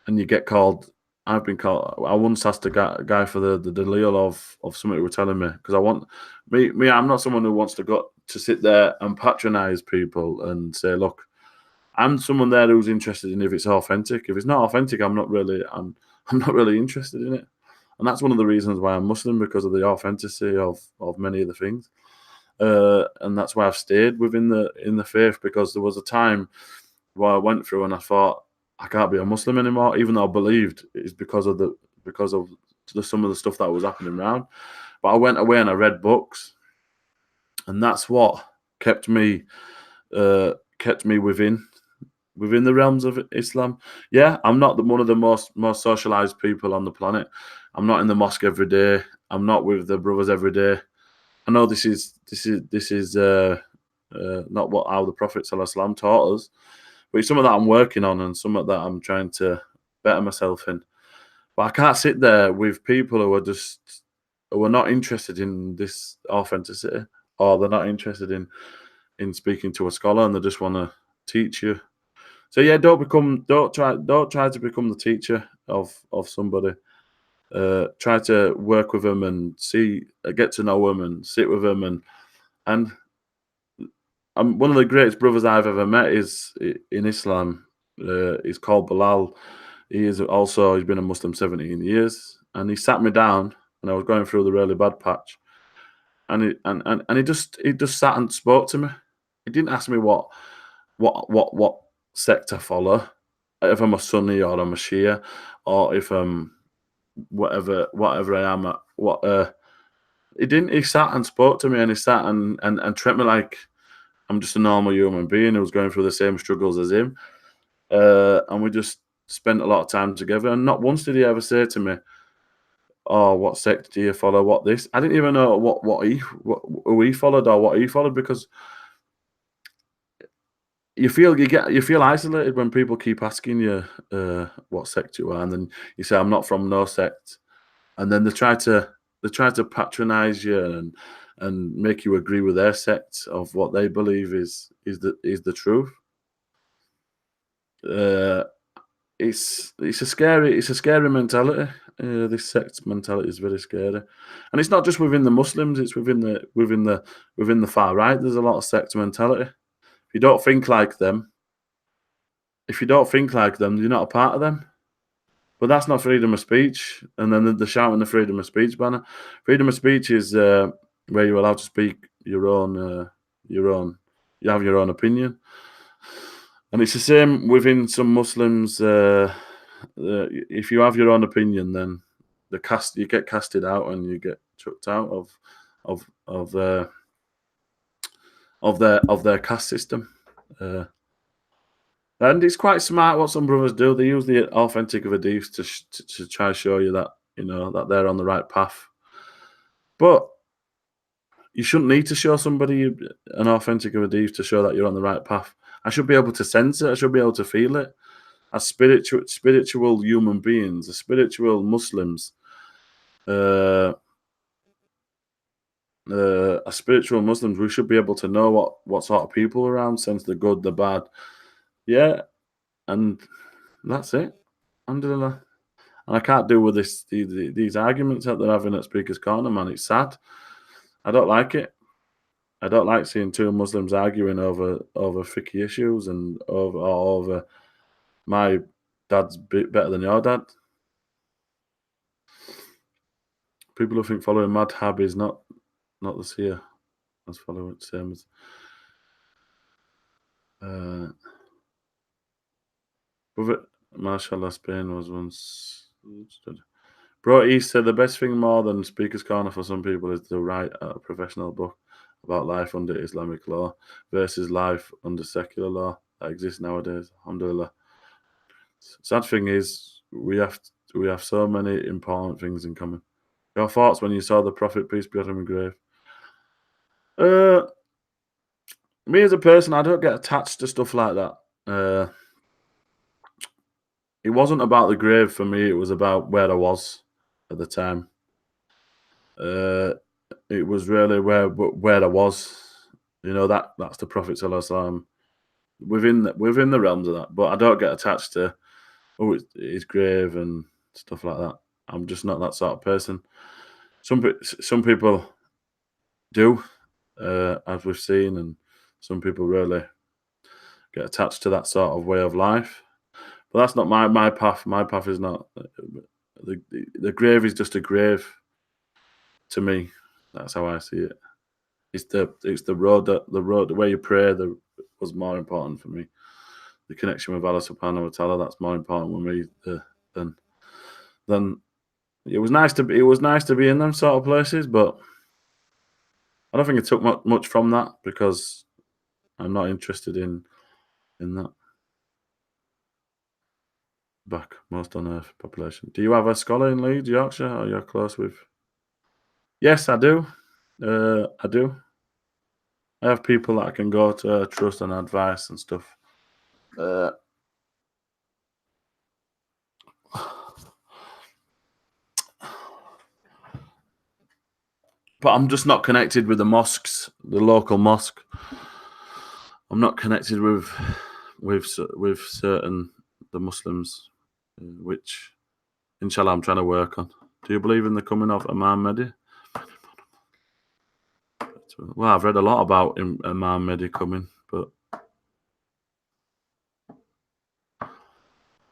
and you get called. I've been called. I once asked a guy for the dalil of something he was telling me, because I want me. I'm not someone who wants to go to sit there and patronize people and say, look, I'm someone there who's interested in if it's authentic. If it's not authentic, I'm not really interested in it. And that's one of the reasons why I'm Muslim, because of the authenticity of many of the things. And that's why I've stayed in the faith, because there was a time where I went through and I thought I can't be a Muslim anymore, even though I believed it's because of some of the stuff that was happening around. But I went away and I read books, and that's what kept me within the realms of Islam. Yeah, I'm not one of the most socialized people on the planet. I'm not in the mosque every day. I'm not with the brothers every day. I know this is not how the Prophet ﷺ taught us, but it's something that I'm working on and something that I'm trying to better myself in. But I can't sit there with people who are not interested in this authenticity, or they're not interested in speaking to a scholar, and they just want to teach you. So yeah, don't try to become the teacher of somebody. Try to work with them and get to know them and sit with them, and one of the greatest brothers I've ever met is in Islam. He's called Bilal. He's been a Muslim 17 years, and he sat me down when I was going through the really bad patch, and he just sat and spoke to me. He didn't ask me what sect I follow, if I'm a Sunni or I'm a Shia, or if I'm whatever I am. He didn't. He sat and spoke to me, and he sat and treated me like I'm just a normal human being who's going through the same struggles as him. And we just spent a lot of time together. And not once did he ever say to me, "Oh, what sect do you follow? What this?" I didn't even know who he followed or what he followed, because you feel isolated when people keep asking you what sect you are, and then you say, "I'm not from no sect," and then they try to patronize you and make you agree with their sect of what they believe is the truth. Uh, it's a scary mentality. This sect mentality is very scary, and it's not just within the Muslims. It's within the far right. There's a lot of sect mentality. If you don't think like them, you're not a part of them. But that's not freedom of speech. And then they're shouting the freedom of speech banner. Freedom of speech is where you're allowed to speak your own. You have your own opinion, and it's the same within some Muslims. If you have your own opinion, then you get casted out and you get chucked out of of uh, of their caste system. Uh, and it's quite smart what some brothers do. They use the authentic of hadiths to try to show you that that they're on the right path. But you shouldn't need to show somebody an authentic of hadith to show that you're on the right path. I should be able to sense it. I should be able to feel it. As spiritual human beings, as spiritual Muslims, uh, as spiritual Muslims, we should be able to know what sort of people are around, sense the good, the bad. Yeah, and that's it. Alhamdulillah. And I can't deal with these arguments that they're having at Speaker's Corner, man. It's sad. I don't like it. I don't like seeing two Muslims arguing over fiqh issues and over my dad's bit better than your dad. People who think following madhab is not the seer. As following same as with it. Mashallah, Spain was once. Bro, he said the best thing more than Speaker's Corner for some people is to write a professional book about life under Islamic law versus life under secular law that exists nowadays. Alhamdulillah. Sad thing is, we have so many important things in common. Your thoughts when you saw the Prophet, peace be on him, grave? Me as a person, I don't get attached to stuff like that. It wasn't about the grave for me. It was about where I was at the time. It was really where I was. That's the Prophet ﷺ within the realms of that. But I don't get attached to it's his grave and stuff like that. I'm just not that sort of person. Some people do, as we've seen, and some people really get attached to that sort of way of life. But that's not my path. My path is not the grave is just a grave to me. That's how I see it. It's the road the way you pray was more important for me. The connection with Allah Subhanahu wa Taala, that's more important with me than it was nice to be in them sort of places, but I don't think it took much from that because I'm not interested in that. Back most on earth population. Do you have a scholar in Leeds, Yorkshire, or you're close with? Yes, I do. I do. I have people that I can go to, trust and advice and stuff. But I'm just not connected with the mosques, the local mosque. I'm not connected with certain the Muslims, which inshallah I'm trying to work on. Do you believe in the coming of Imam Mahdi? Well, I've read a lot about Imam Mahdi coming, but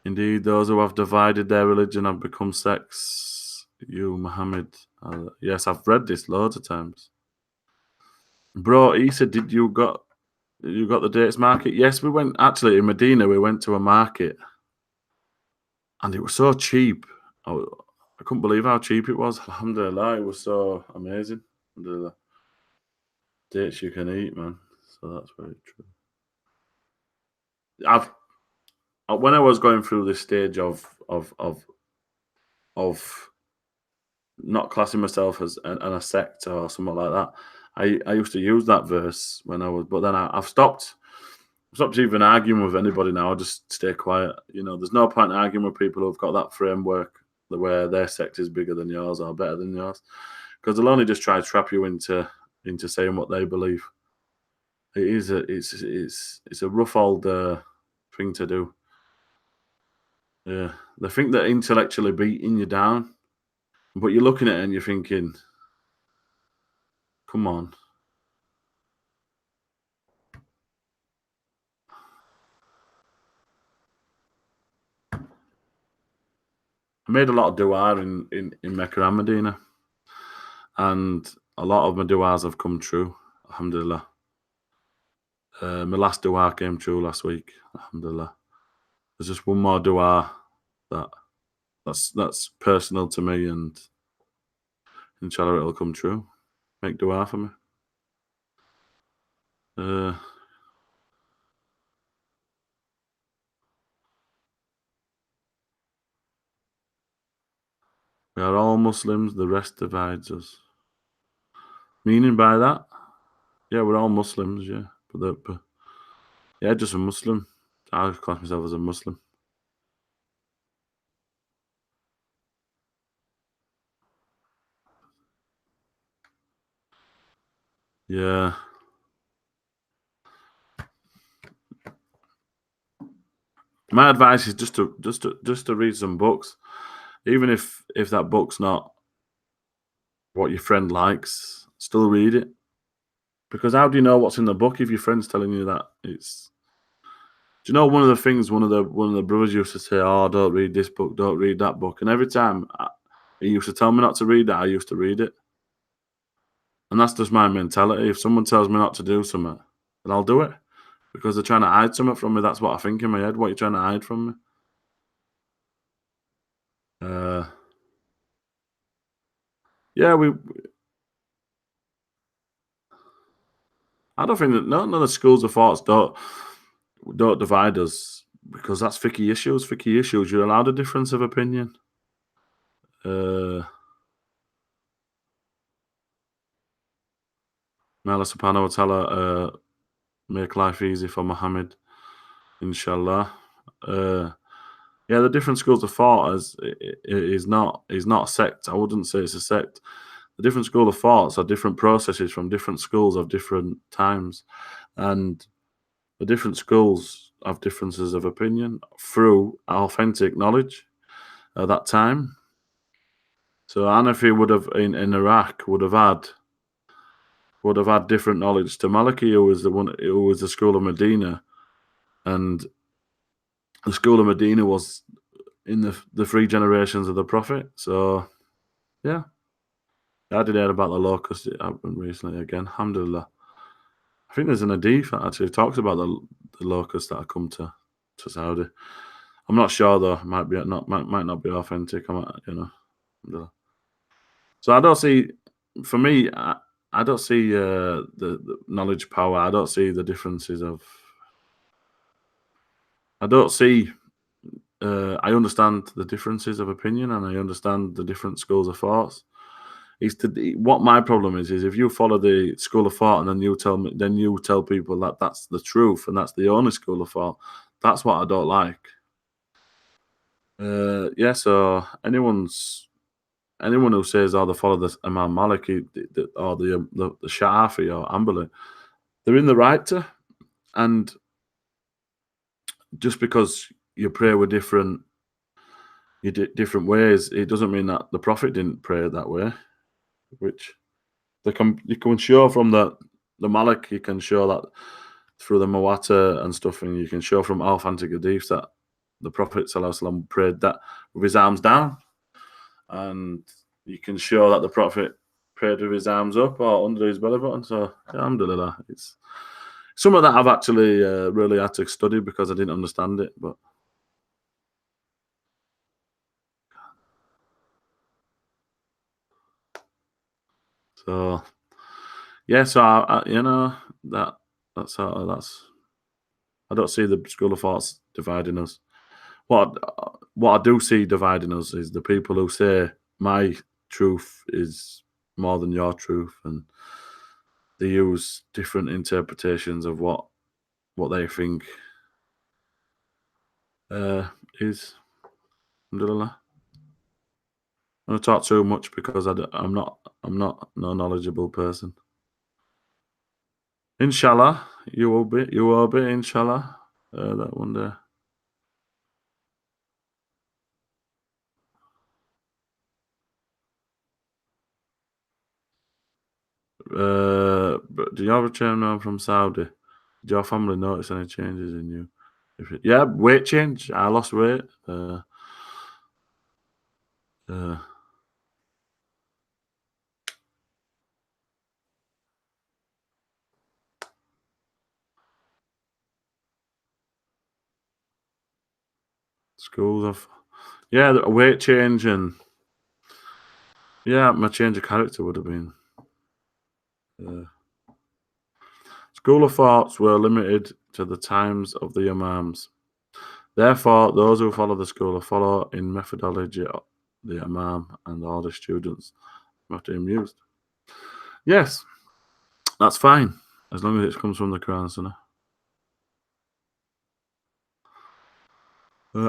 indeed, those who have divided their religion have become sects. You, Muhammad. Yes, I've read this loads of times. Bro, Issa, did you got the dates market? Yes, we went actually in Medina. We went to a market, and it was so cheap. I couldn't believe how cheap it was. Alhamdulillah, it was so amazing. Alhamdulillah. Dates you can eat, man. So that's very true. I've when I was going through this stage of not classing myself as a sect or something like that, I used to use that verse when I was, but then I've stopped even arguing with anybody now. I just stay quiet. You know, there's no point in arguing with people who've got that framework where their sect is bigger than yours or better than yours, because they'll only just try to trap you into saying what they believe. It's a rough old thing to do. Yeah, they think they're intellectually beating you down, but you're looking at it and you're thinking, "Come on." I made a lot of du'a in Mecca and Medina, and a lot of my du'as have come true. Alhamdulillah. My last du'a came true last week. Alhamdulillah. There's just one more du'a that that's personal to me, and inshallah it'll come true. Make du'a for me. Uh, we are all Muslims. The rest divides us. Meaning by that, yeah, we're all Muslims. Yeah, but yeah, just a Muslim. I class myself as a Muslim. Yeah. My advice is just to read some books, even if that book's not what your friend likes. Still read it, because how do you know what's in the book if your friend's telling you that it's? Do you know one of the things one of the brothers used to say? Oh, don't read this book, don't read that book, and every time he used to tell me not to read it, I used to read it, and that's just my mentality. If someone tells me not to do something, then I'll do it because they're trying to hide something from me. That's what I think in my head. What are you trying to hide from me? Uh, yeah, I don't think that none of the schools of thoughts don't divide us, because that's fiqh issues. Fiqh issues, you're allowed a difference of opinion. Uh, may Allah subhanahu wa ta'ala make life easy for Muhammad, inshallah. Uh, yeah, the different schools of thought is not a sect. I wouldn't say it's a sect. The different school of thoughts are different processes from different schools of different times, and the different schools have differences of opinion through authentic knowledge at that time. So Hanafi would have in Iraq would have had different knowledge to Maliki, who was the school of Medina, and the school of Medina was in the three generations of the Prophet. So yeah, I did hear about the locust. It happened recently again. Alhamdulillah. I think there's an hadith that actually talks about the locusts that have come to Saudi. I'm not sure though. Might not be authentic. Alhamdulillah. So I don't see, for me, I don't see the knowledge power. I don't see the differences of. I don't see. I understand the differences of opinion, and I understand the different schools of thoughts. What my problem is if you follow the school of thought and then you tell people that that's the truth and that's the only school of thought. That's what I don't like. Yeah. So anyone who says, "Oh, they follow the Imam Maliki or the Shafi or Ambali," they're in the right to. And just because you pray with different ways, it doesn't mean that the Prophet didn't pray that way. Which you can show from the Malik, you can show that through the Mawata and stuff, and you can show from authentic hadiths that the Prophet ﷺ prayed that with his arms down, and you can show that the Prophet prayed with his arms up or under his belly button. So, alhamdulillah, it's some of that I've actually really had to study because I didn't understand it. But so yeah, so that That's. I don't see the school of thoughts dividing us. What I do see dividing us is the people who say my truth is more than your truth, and they use different interpretations of what they think is. Alhamdulillah. I don't talk too much because I'm not no knowledgeable person. Inshallah, you will be. You will be. Inshallah, that one day. But do you have a chairman from Saudi? Did your family notice any changes in you? Yeah, weight change. I lost weight. Uh, schools of yeah, a weight change and yeah, my change of character would have been. Uh, School of thoughts were limited to the times of the Imams. Therefore, those who follow the school follow in methodology the Imam and all the students after him used. Yes, that's fine as long as it comes from the Quran Sunnah.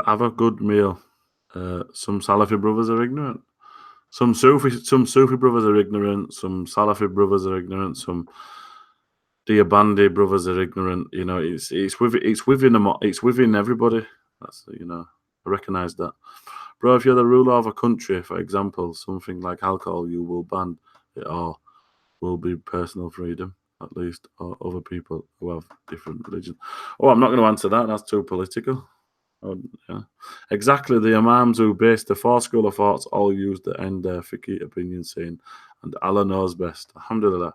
Have a good meal. Some Salafi brothers are ignorant. Some Sufi brothers are ignorant. Some Salafi brothers are ignorant. Some Diabandi brothers are ignorant. You know, it's within them. It's within everybody. That's I recognise that, bro. If you're the ruler of a country, for example, something like alcohol, you will ban it, or will be personal freedom at least, or other people who have different religions. Oh, I'm not going to answer that. That's too political. Oh, yeah. Exactly. The Imams who based the four school of thoughts all used the end their fiqh opinion saying, and Allah knows best. Alhamdulillah.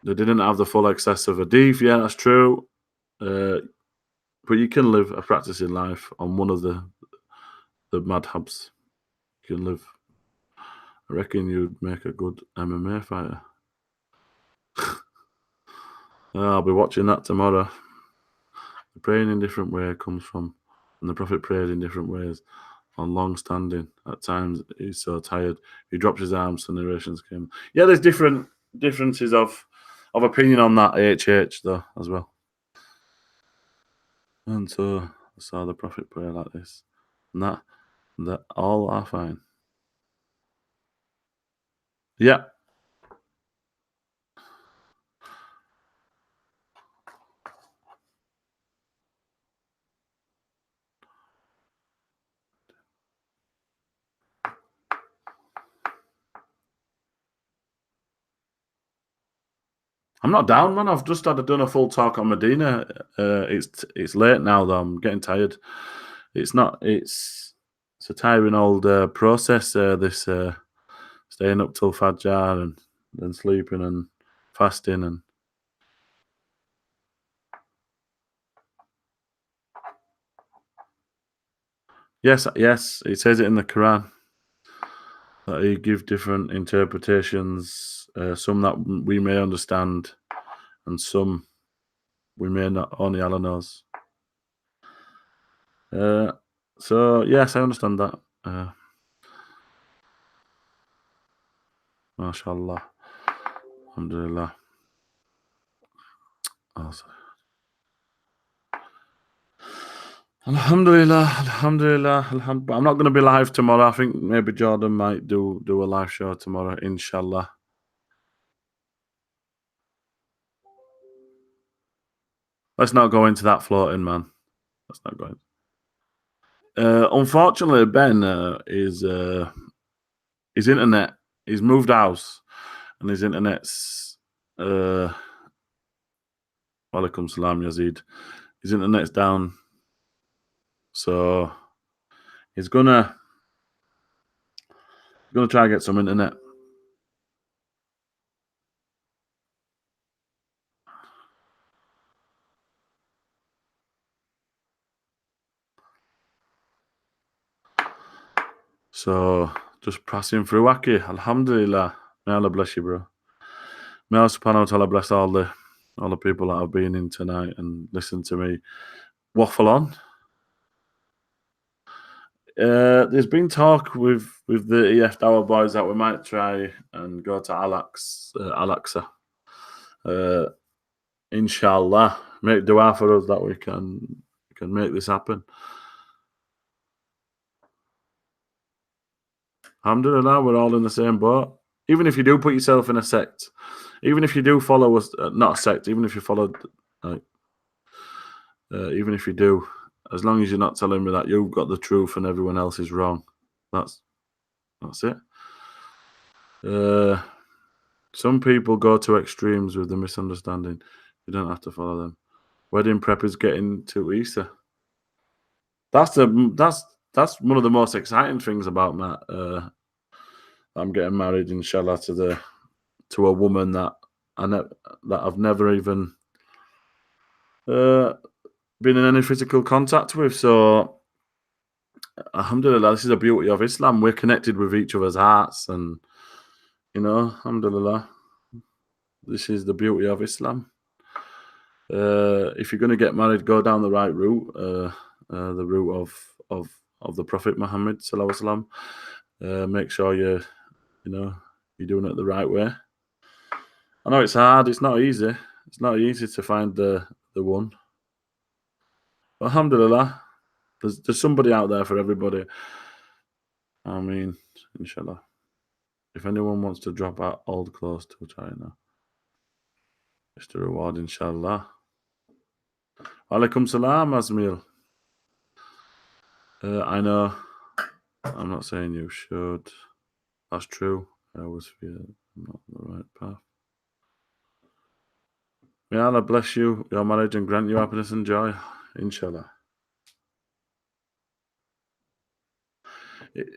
They didn't have the full access of hadith. Yeah, that's true. But you can live a practicing life on one of the madhabs. You can live. I reckon you'd make a good MMA fighter. I'll be watching that tomorrow. The praying in different way comes from, and the Prophet prayed in different ways. On long standing, at times he's so tired he dropped his arms. So narrations came. Yeah, there's differences of opinion on that HH though as well. And so I saw the Prophet pray like this, and that all are fine. Yeah. I'm not down, man. I've just done a full talk on Medina. It's late now, though. I'm getting tired. It's not. It's a tiring old process. This staying up till Fajr and then sleeping and fasting and yes. It says it in the Quran that he give different interpretations. Some that we may understand, and some we may not. Only Allah knows. So yes, I understand that. MashaAllah. Alhamdulillah. Also. Alhamdulillah. But I'm not going to be live tomorrow. I think maybe Jordan might do a live show tomorrow, inshallah. Let's not go into that floating, man. Let's not go in. Unfortunately, Ben is his internet. He's moved house, and his internet's. Walaikum salam, Yazid. His internet's down, so he's gonna try and get some internet. So just passing through Aki. Alhamdulillah. May Allah bless you, bro. May Allah subhanahu wa ta'ala bless all the people that have been in tonight and listened to me waffle on. There's been talk with the EF Dawa boys that we might try and go to Al-Aqsa. Inshallah, make dua for us that we can make this happen. Alhamdulillah, we're all in the same boat. Even if you do put yourself in a sect, even if you do follow us, not a sect, even if you followed, even if you do, as long as you're not telling me that you've got the truth and everyone else is wrong, that's it. Some people go to extremes with the misunderstanding. You don't have to follow them. Wedding prep is getting to Easter. That's one of the most exciting things about Matt. I'm getting married, inshallah, to a woman that I've never even been in any physical contact with. So, alhamdulillah, this is the beauty of Islam. We're connected with each other's hearts, and alhamdulillah, this is the beauty of Islam. If you're going to get married, go down the right route, the route of the Prophet Muhammad sallallahu alaihi wasallam. Make sure you're doing it the right way. I know it's hard. It's not easy. It's not easy to find the one. But alhamdulillah, there's somebody out there for everybody. I mean, inshallah. If anyone wants to drop out old clothes to China, it's the reward, inshallah. Alaikum salam, Azmil. I know. I'm not saying you should. That's true. I always feel I'm not on the right path. May Allah bless you, your marriage, and grant you happiness and joy, inshallah.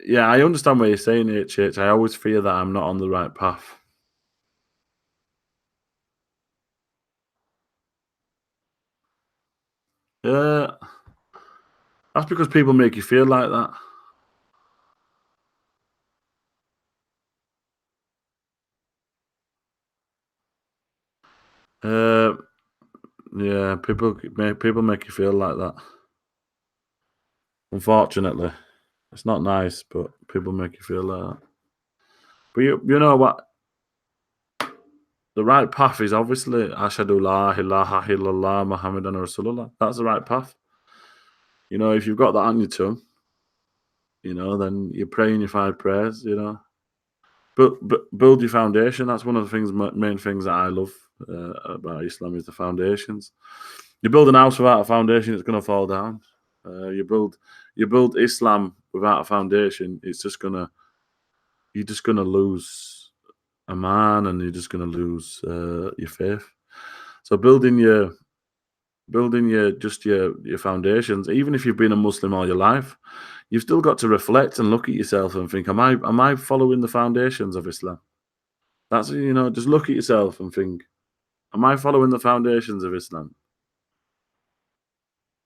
Yeah, I understand what you're saying, HH. I always fear that I'm not on the right path. Yeah, that's because people make you feel like that. Yeah, people make you feel like that. Unfortunately, it's not nice, but people make you feel like that. But you know what? The right path is obviously Ashhadu la ilaha illallah Muhammadan Rasulullah. That's the right path. If you've got that on your tongue, then you're praying your 5 prayers. But build your foundation. That's one of the main things that I love about Islam is the foundations. You build an house without a foundation, it's going to fall down. You build Islam without a foundation, you're just gonna lose a man, and you're just gonna lose your faith. So building your foundations, even if you've been a Muslim all your life, you've still got to reflect and look at yourself and think, am I following the foundations of Islam? That's just look at yourself and think, am I following the foundations of Islam?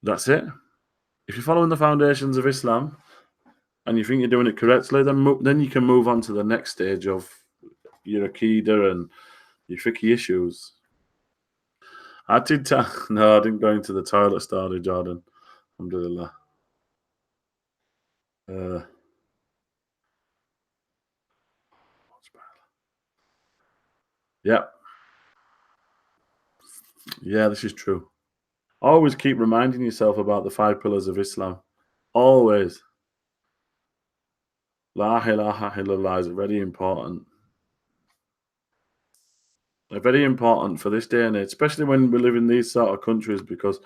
That's it. If you're following the foundations of Islam and you think you're doing it correctly, then you can move on to the next stage of your Aqidah and your fiqh issues. I did. No, I didn't go into the toilet story, Jordan. Alhamdulillah. Yeah. Yeah, this is true. Always keep reminding yourself about the 5 pillars of Islam. Always. La ilaha illallah is very important. Very important for this day and age, especially when we live in these sort of countries, because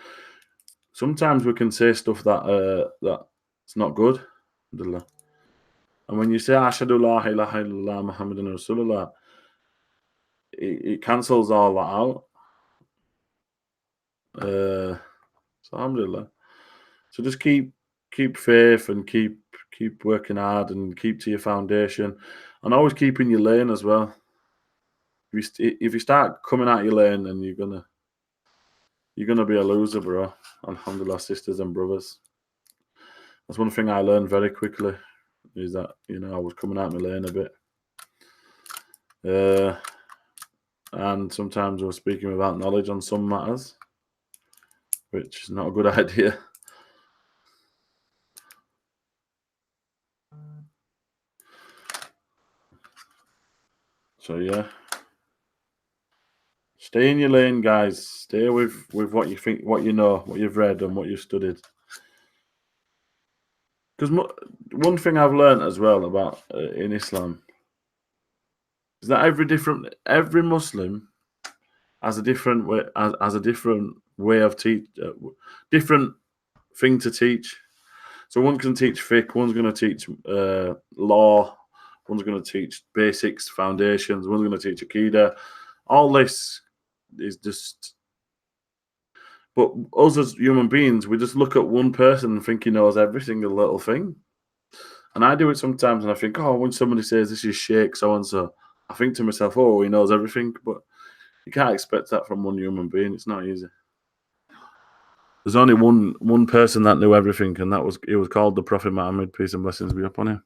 sometimes we can say stuff that's not good. Alhamdulillah. And when you say Ashhadu la ilaha illallah Muhammadan Rasulullah, it cancels all that out. So alhamdulillah. So just keep faith and keep working hard and keep to your foundation, and always keep in your lane as well. If you start coming out your lane, then you're gonna be a loser, bro. Alhamdulillah, sisters and brothers. That's one thing I learned very quickly, is that I was coming out my lane a bit. and sometimes we're speaking without knowledge on some matters, which is not a good idea. So yeah, stay in your lane, guys. Stay with what you think, what you know, what you've read, and what you've studied. Because one thing I've learned as well about in Islam is that every Muslim has a different way, has a different way of different thing to teach. So one can teach fiqh, one's going to teach law, one's going to teach basics, foundations, one's going to teach akida. All this is just. But us as human beings, we just look at one person and think he knows every single little thing. And I do it sometimes, and I think, oh, when somebody says this is Sheikh so and so, I think to myself, oh, he knows everything. But you can't expect that from one human being. It's not easy. There's only one person that knew everything, and he was called the Prophet Muhammad, peace and blessings be upon him.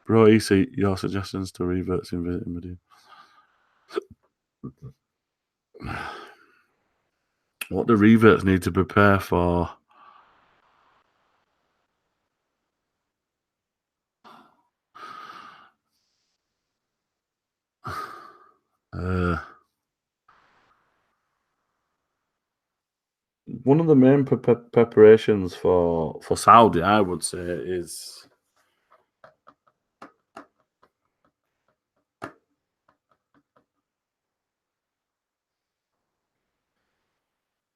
Bro, Issa, your suggestions to reverts in visiting Medina. What do reverts need to prepare for? One of the main preparations for Saudi, I would say, is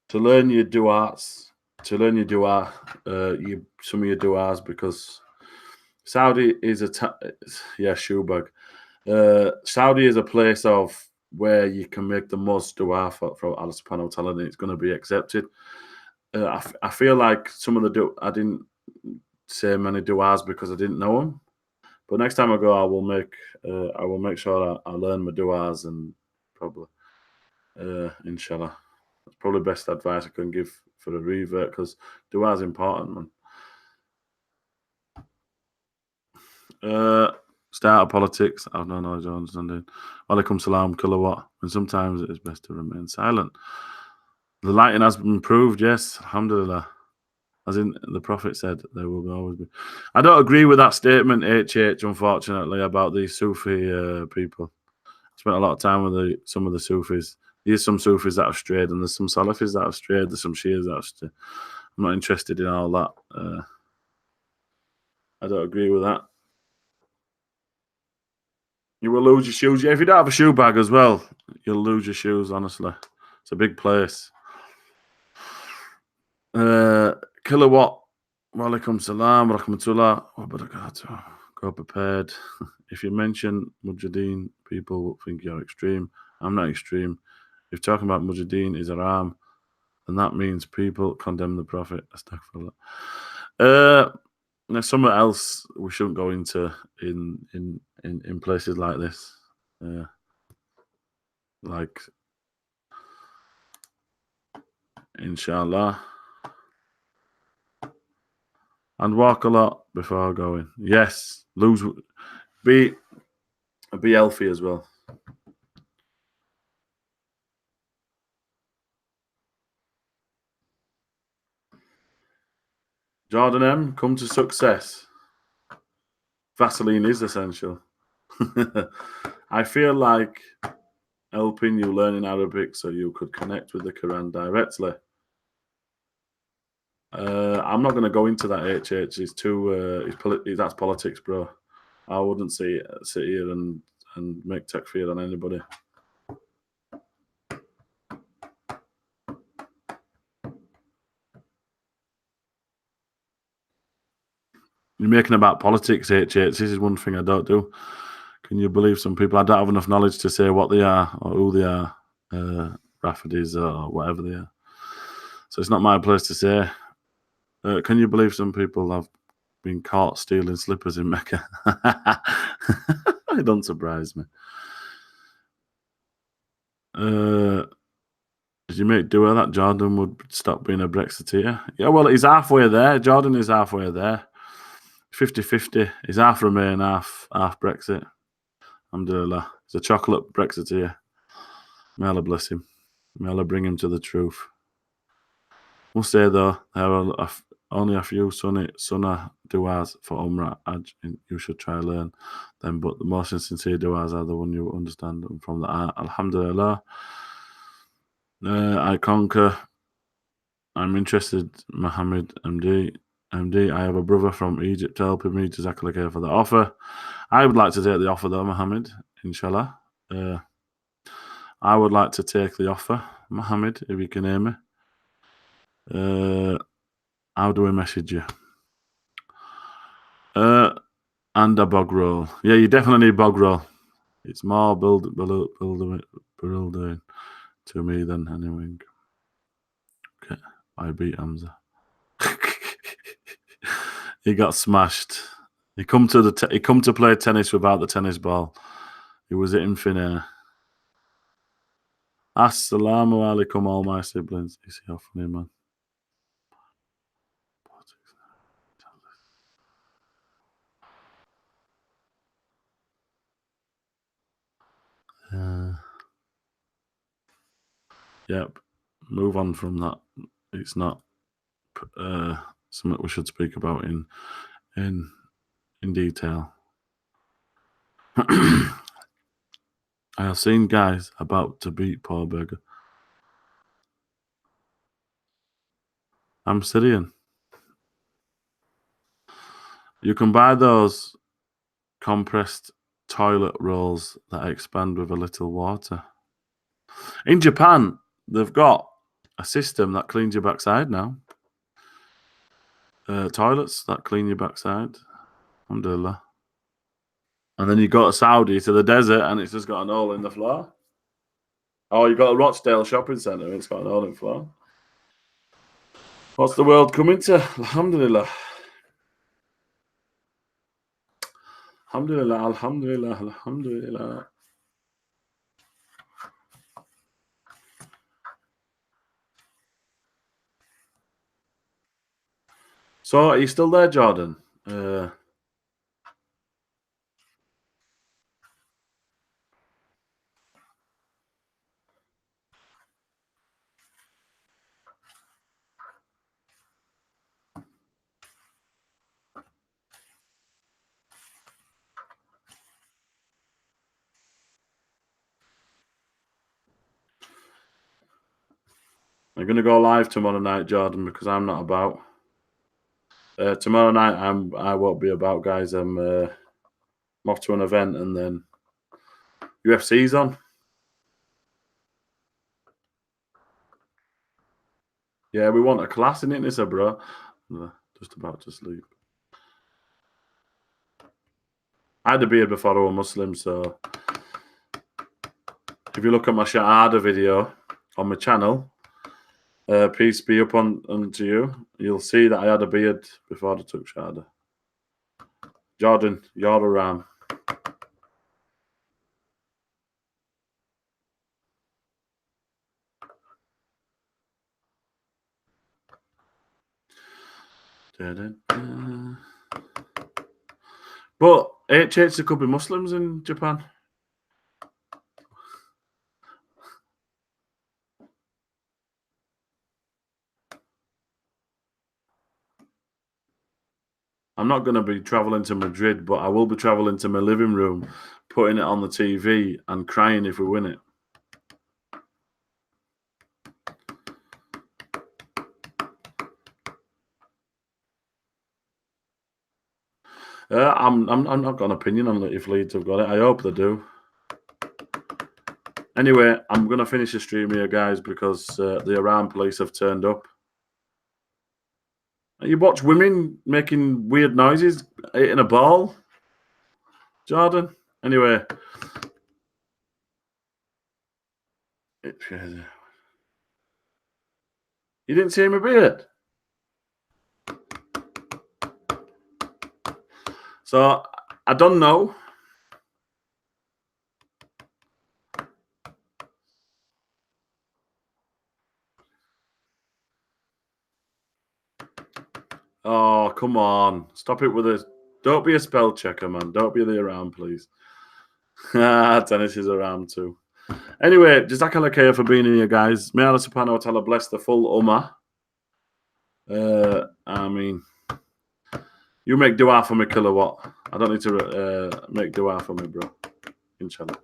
to learn your du'as, some of your du'as, because Saudi is Shubag. Saudi is a place of where you can make the most dua for Allah subhanahu wa ta'ala, and it's going to be accepted. I feel like some of I didn't say many du'as because I didn't know them. But next time I go, I will make sure I learn my du'as, and probably, inshallah. That's probably the best advice I can give for a revert, because du'a is important, man. Start of politics. I have no knowledge or understanding. Walaikum salam, kilowatt. And sometimes it is best to remain silent. The lighting has been improved, yes, alhamdulillah. As in the Prophet said, there will always be. I don't agree with that statement, HH, unfortunately, about these Sufi people. I spent a lot of time with some of the Sufis. There's some Sufis that have strayed, and there's some Salafis that have strayed, there's some Shias that have strayed. I'm not interested in all that. I don't agree with that. You will lose your shoes. Yeah, if you don't have a shoe bag as well, you'll lose your shoes, honestly. It's a big place. Kilowatt. Walaikum salam, rahmatullah, wa barakatuh. Go prepared. If you mention Mujahideen, people will think you're extreme. I'm not extreme. If talking about Mujahideen is haram, then that means people condemn the Prophet. Astaghfirullah. There's somewhere else we shouldn't go into in places like this. Like, inshallah. And walk a lot before going. Yes, be healthy as well. Jordan M, come to success. Vaseline is essential. I feel like helping you learning Arabic so you could connect with the Quran directly. I'm not going to go into that, HH. It's too. That's politics, bro. I wouldn't sit here and make takfir on anybody. You're making about politics, HH. This is one thing I don't do. Can you believe some people? I don't have enough knowledge to say what they are or who they are, Rafidis or whatever they are. So it's not my place to say. Can you believe some people have been caught stealing slippers in Mecca? It don't surprise me. Did you make Dua that Jordan would stop being a Brexiteer? Yeah, well, he's halfway there. Jordan is halfway there. 50-50. He's half Remain, half Brexit. Alhamdulillah. He's a chocolate Brexiteer. May Allah bless him. May Allah bring him to the truth. Must say though, there are only a few sunnah du'as for Umrah Hajj. You should try learn them, but the most sincere du'as are the one you understand from the art. Alhamdulillah. I conquer. I'm interested, Mohammed MD. I have a brother from Egypt helping me. Jazakallah khair for the offer. I would like to take the offer though, Mohammed. Inshallah. I would like to take the offer, Mohammed, if you can hear me. How do we message you? And a bog roll. Yeah, you definitely need bog roll. It's more building to me than anything. Okay, I beat Hamza. He got smashed. He come to play tennis without the tennis ball. He was hitting thin air. Assalamu alaikum, all my siblings. You see how funny, man. Yep. Move on from that. It's not something we should speak about in detail. I have seen guys about to beat Paul Berger. I'm Syrian. You can buy those compressed toilet rolls that expand with a little water. In Japan, they've got a system that cleans your backside now. Toilets that clean your backside. Alhamdulillah. And then you go to Saudi, to the desert, and it's just got an hole in the floor. Oh, you got a Rochdale shopping centre, and it's got an hole in the floor. What's the world coming to? Alhamdulillah. Alhamdulillah, alhamdulillah, alhamdulillah. So, are you still there, Jordan? I'm going to go live tomorrow night, Jordan, because I'm not about. Tomorrow night, I won't be about, guys. I'm off to an event, and then UFC's on. Yeah, we want a class in it, Nissa, bro. Just about to sleep. I had a beard before I was Muslim, so if you look at my Shahada video on my channel, peace be upon unto you, you'll see that I had a beard before I took Shahada. Jordan, you're a ram. But HH, there could be Muslims in Japan. I'm not going to be traveling to Madrid, but I will be traveling to my living room, putting it on the TV and crying if we win it. I'm not got an opinion on if Leeds have got it. I hope they do. Anyway, I'm going to finish the stream here, guys, because the Iran police have turned up. You watch women making weird noises, hitting a ball, Jordan. Anyway, you didn't see my beard, so I don't know. Oh, come on. Stop it with a... Don't be a spell checker, man. Don't be the Iran, please. Tennis is around too. Anyway, Jazakallah khair for being here, guys. May Allah subhanahu wa ta'ala bless the full ummah. I mean, you make dua for me, kilowatt. I don't need to make dua for me, bro. Inshallah.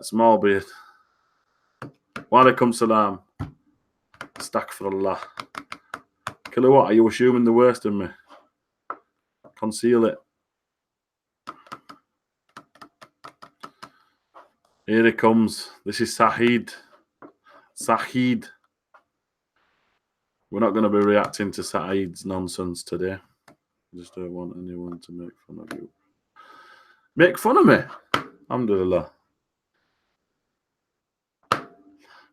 Small bit. Wa alaikum salam. Astaghfirullah. Kilowatt, are you assuming the worst in me? Conceal it. Here he comes. This is Sahid. Sahid. We're not going to be reacting to Saeed's nonsense today. I just don't want anyone to make fun of you. Make fun of me? Alhamdulillah.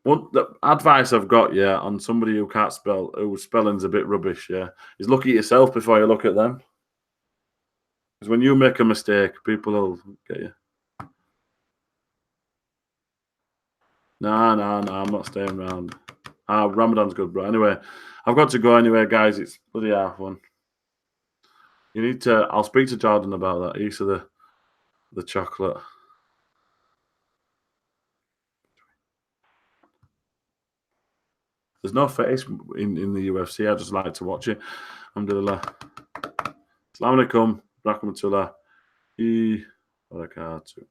Well, the advice I've got, yeah, on somebody who can't spell, whose spelling's a bit rubbish, yeah, is look at yourself before you look at them. Because when you make a mistake, people will get you. Nah, I'm not staying around. Ramadan's good, bro. Anyway, I've got to go anyway, guys. It's bloody half one. You need to. I'll speak to Jordan about that. Eat of the chocolate. There's no face in the UFC. I just like to watch it. Alhamdulillah. Assalamu alaikum. Rahmatullah. Barakatuh.